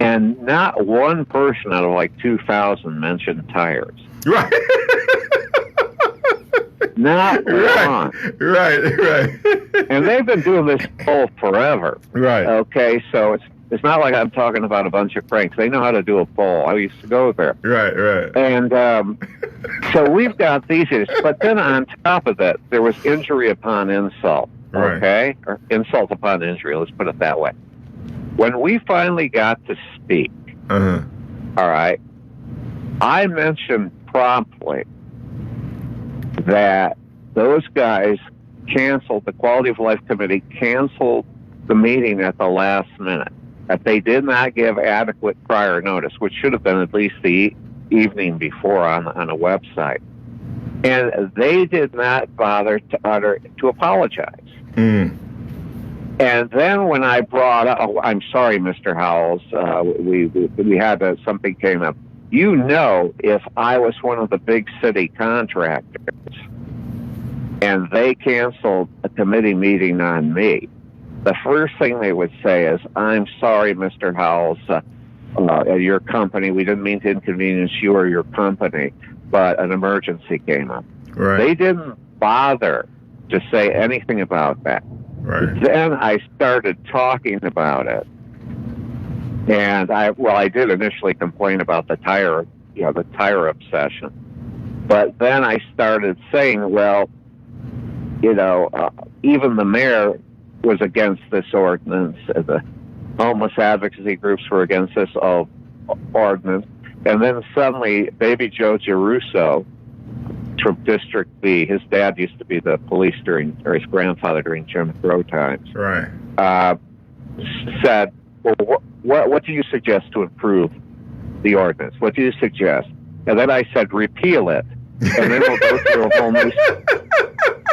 And not one person out of like 2,000 mentioned tires. Right. Not one. Right. And they've been doing this poll forever. Right. Okay, so it's not like I'm talking about a bunch of cranks. They know how to do a poll. I used to go there. Right. And so we've got these issues. But then on top of that, there was injury upon insult. Okay? Or insult upon injury, let's put it that way. When we finally got to speak, all right, I mentioned promptly that those guys canceled, the Quality of Life Committee canceled the meeting at the last minute, that they did not give adequate prior notice, which should have been at least the evening before on a website. And they did not bother to apologize. And then when I brought up, I'm sorry, Mr. Howells, we had something came up. You know, if I was one of the big city contractors and they canceled a committee meeting on me, the first thing they would say is, I'm sorry, Mr. Howells, your company, we didn't mean to inconvenience you or your company, but an emergency came up. Right. They didn't bother to say anything about that. Right. Then I started talking about it. And I did initially complain about the tire obsession. But then I started saying, well, even the mayor was against this ordinance. The homeless advocacy groups were against this ordinance. And then suddenly, Baby Joe Giarrusso from District B, his dad used to be the police or his grandfather during Jim Crow times. Right. Said, well, what do you suggest to improve the ordinance? What do you suggest? And then I said, repeal it. And then we'll go through a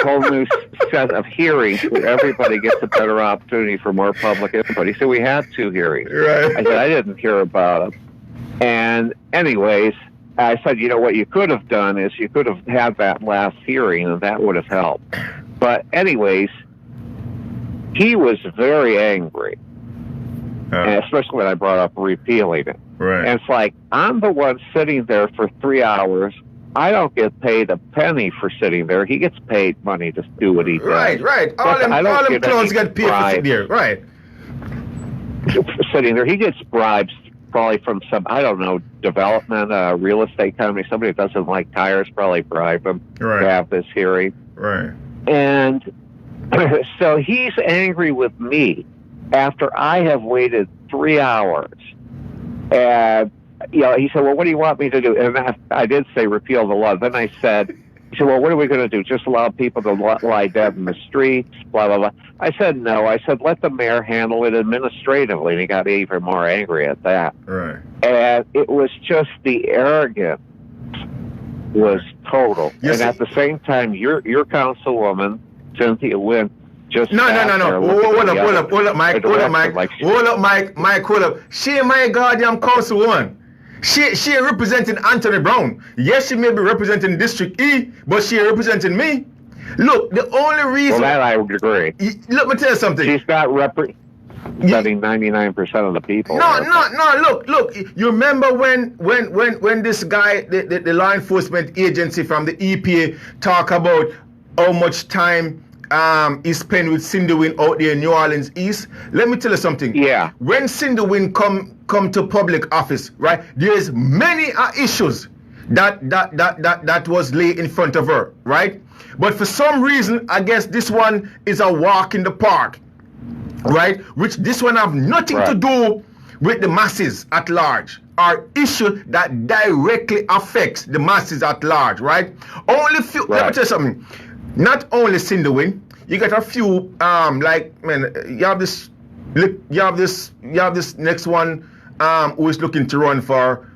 whole new set of hearings where everybody gets a better opportunity for more public input. He said, we had 2 hearings. Right. I said, I didn't hear about them. And anyways, I said, what you could have done is you could have had that last hearing and that would have helped. But anyways, he was very angry. And especially when I brought up repealing it. Right. And it's like, I'm the one sitting there for 3 hours. I don't get paid a penny for sitting there. He gets paid money to do what he does. Right. All them clones get paid for sitting there. Right. Sitting there. He gets bribes probably from some, I don't know, development, real estate company. Somebody that doesn't like tires probably bribed him to have this hearing. Right. And so he's angry with me after I have waited 3 hours. And, he said, well, what do you want me to do? And I did say repeal the law. Then I said, he said, well, what are we going to do? Just allow people to lie dead in the streets, blah, blah, blah. I said, no. I said, let the mayor handle it administratively. And he got even more angry at that. Right. And it was just the arrogance was total. Yes, and at the same time, your councilwoman, Cynthia Wynn, just No. Hold up, Mike. Hold up. She my goddamn councilwoman. She representing Anthony Brown. Yes, she may be representing District E, but she representing me. Look, the only reason... Well, that I would agree. Let me tell you something. She's not representing 99% of the people. No. Look. You remember when this guy, the law enforcement agency from the EPA, talk about how much time he spent with Cindy Wynn out there in New Orleans East? Let me tell you something. Yeah. When Cindy Wynn come to public office, right, there's many issues that was laid in front of her, right? But for some reason, I guess this one is a walk in the park. right? Which this one have nothing to do with the masses at large, or issue that directly affects the masses at large, right? Only few. Let me tell you something. Not only Cinderwin, you got a few. Like man, you have this next one. Who is looking to run for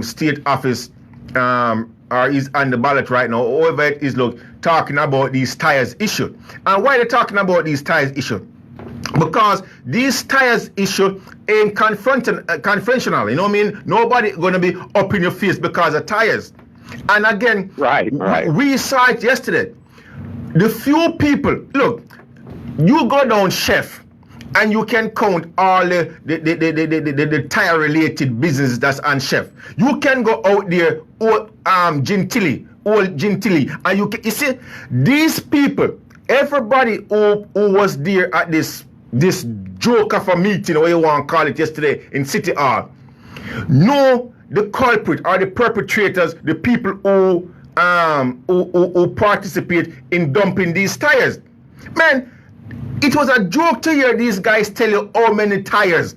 state office, or is on the ballot right now. However, it is talking about these tires issue. And why they're talking about these tires issue? Because these tires issue ain't conventional. You know what I mean? Nobody gonna be up in your face because of tires. And again, we saw it yesterday. The few people, look, you go down Chef, and you can count all the tire related businesses that's on Chef. You can go out there, old Gentili, and you see these people, everybody who was there at this joke of a meeting, or you want to call it, yesterday in City Hall, know the culprit or the perpetrators, the people who participate in dumping these tires. Man, it was a joke to hear these guys tell you how many tires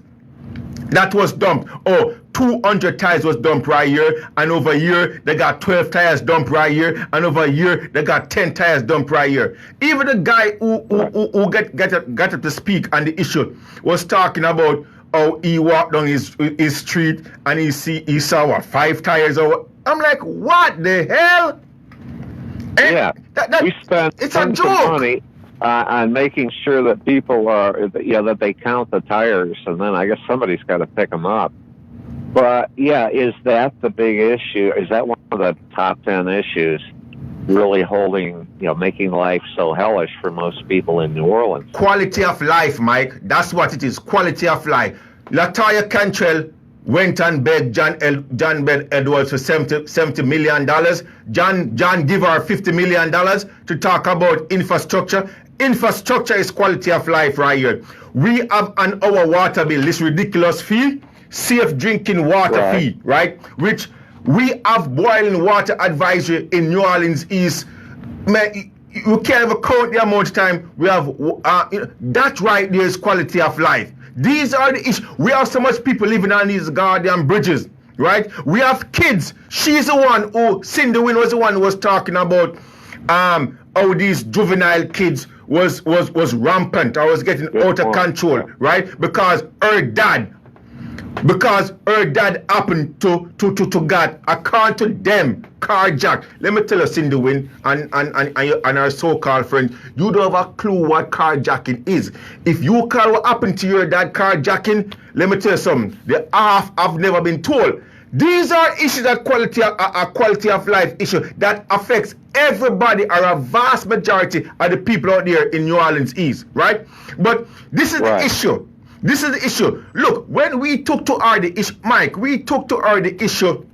that was dumped. Oh, 200 tires was dumped right here, and over here they got 12 tires dumped right here, and over here they got 10 tires dumped right here. Even the guy who got up to speak on the issue was talking about how he walked down his street and he saw what, 5 tires over. I'm like, what the hell? And we spent it's a tons joke. of money on making sure that people are, that they count the tires, and then I guess somebody's got to pick them up. But is that the big issue? Is that one of the top 10 issues really holding, making life so hellish for most people in New Orleans? Quality of life, Mike. That's what it is. Quality of life. Latoya Cantrell went and begged John Bell Edwards for $70 million. John give her $50 million to talk about infrastructure. Infrastructure is quality of life right here. We have on our water bill this ridiculous fee, safe drinking water fee, right? Which we have boiling water advisory in New Orleans East. Man, you can't even count the amount of time we have. That right there is quality of life. These are the issues. We have so much people living on these goddamn bridges, right? We have kids. She's the one who, Cinderwin was the one who was talking about how these juvenile kids was rampant or was getting out of control, right? Because her dad happened to get, according to them, carjacked. Let me tell you, Cinderwin and our so-called friend, you don't have a clue what carjacking is. If you call what happened to your dad carjacking, let me tell you something, the half have never been told. These are issues that quality of life issue that affects everybody, or a vast majority of the people out there in New Orleans East, right? But this is the issue. This is the issue. Look, when we took to her the issue, Mike, we took to her the issue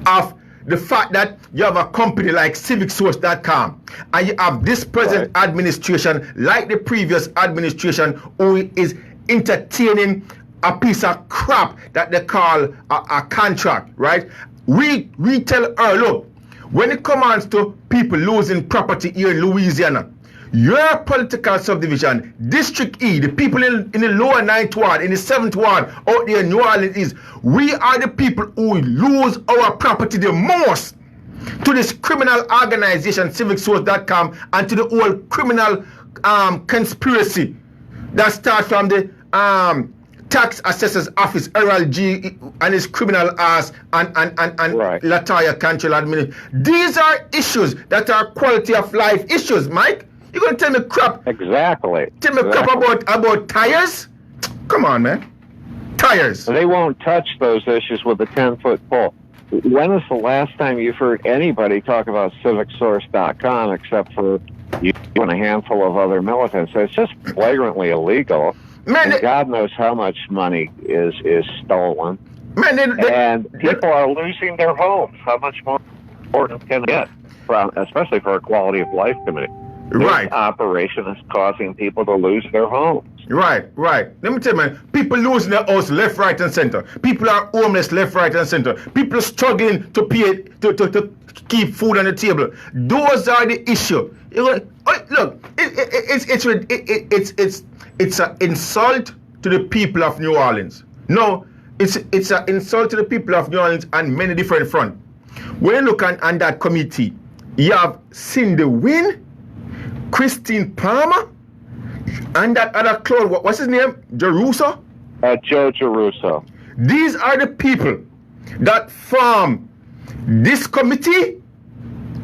of the fact that you have a company like CivicSource.com, and you have this present administration, like the previous administration, who is entertaining a piece of crap that they call a contract, right? We tell her, look, when it comes to people losing property here in Louisiana, your political subdivision, District E, the people in the lower 9th ward, in the 7th ward, out there in New Orleans East, we are the people who lose our property the most to this criminal organization, CivicSource.com, and to the whole criminal conspiracy that starts from the tax assessor's office, Errol G, and his criminal ass, and Latoya Cantrell admin. These are issues that are quality of life issues, Mike. You gonna tell me crap? Exactly. Tell me crap about tires? Come on, man. Tires. They won't touch those issues with a 10-foot pole. When is the last time you've heard anybody talk about CivicSource.com except for you and a handful of other militants? It's just flagrantly illegal. Man, and God knows how much money is stolen. Man, and people are losing their homes. How much more important can it get, especially for a quality of life committee? This operation is causing people to lose their homes. Right. Let me tell you, man, people losing their house left, right, and center. People are homeless left, right, and center. People are struggling to pay to keep food on the table. Those are the issue. Look, it's an insult to the people of New Orleans. No, it's an insult to the people of New Orleans on many different fronts. When you look on that committee, you have Cindy Wynn, Christine Palmer, and that other clown, what's his name? Jeruso? Joe Jeruso. These are the people that form this committee.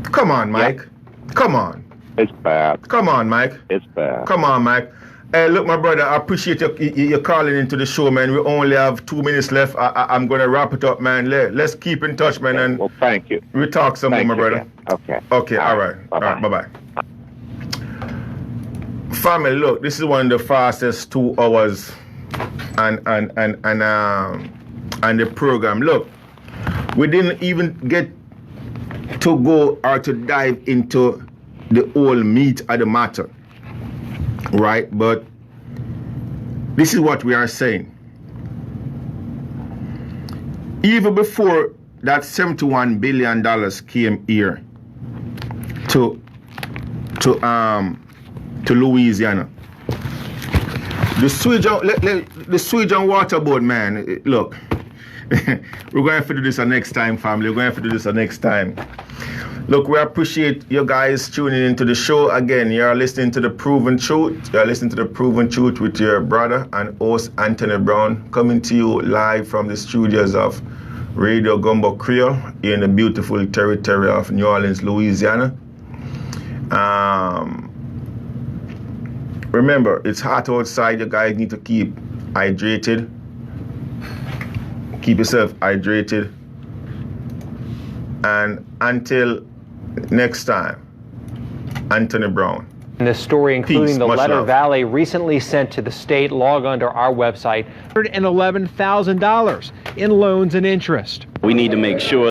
Come on, Mike. Yep. Come on. It's bad. Come on, Mike. It's bad. Come on, Mike. Hey, look, my brother, I appreciate you calling into the show, man. We only have 2 minutes left. I'm going to wrap it up, man. Let's keep in touch, man. And well, thank you. We talk some more, my brother. Again. Okay. Okay, all right. Bye-bye. All right, bye-bye. Family, look, this is one of the fastest 2 hours and the program. Look, we didn't even get to go or to dive into the whole meat of the matter, right? But this is what we are saying. Even before that $71 billion came here to Louisiana, the sewage and water board, man, look, we're going to have to do this next time, family. We're going to have to do this next time. Look, we appreciate you guys tuning into the show. Again, you're listening to The Proven Truth. You're listening to The Proven Truth with your brother and host, Anthony Brown, coming to you live from the studios of Radio Gumbo Creole in the beautiful territory of New Orleans, Louisiana. Remember, it's hot outside. You guys need to keep hydrated. Keep yourself hydrated. And until next time, Anthony Brown. And this story, including Peace, the much letter love. Valley recently sent to the state, log on to our website, $111,000 in loans and interest. We need to make sure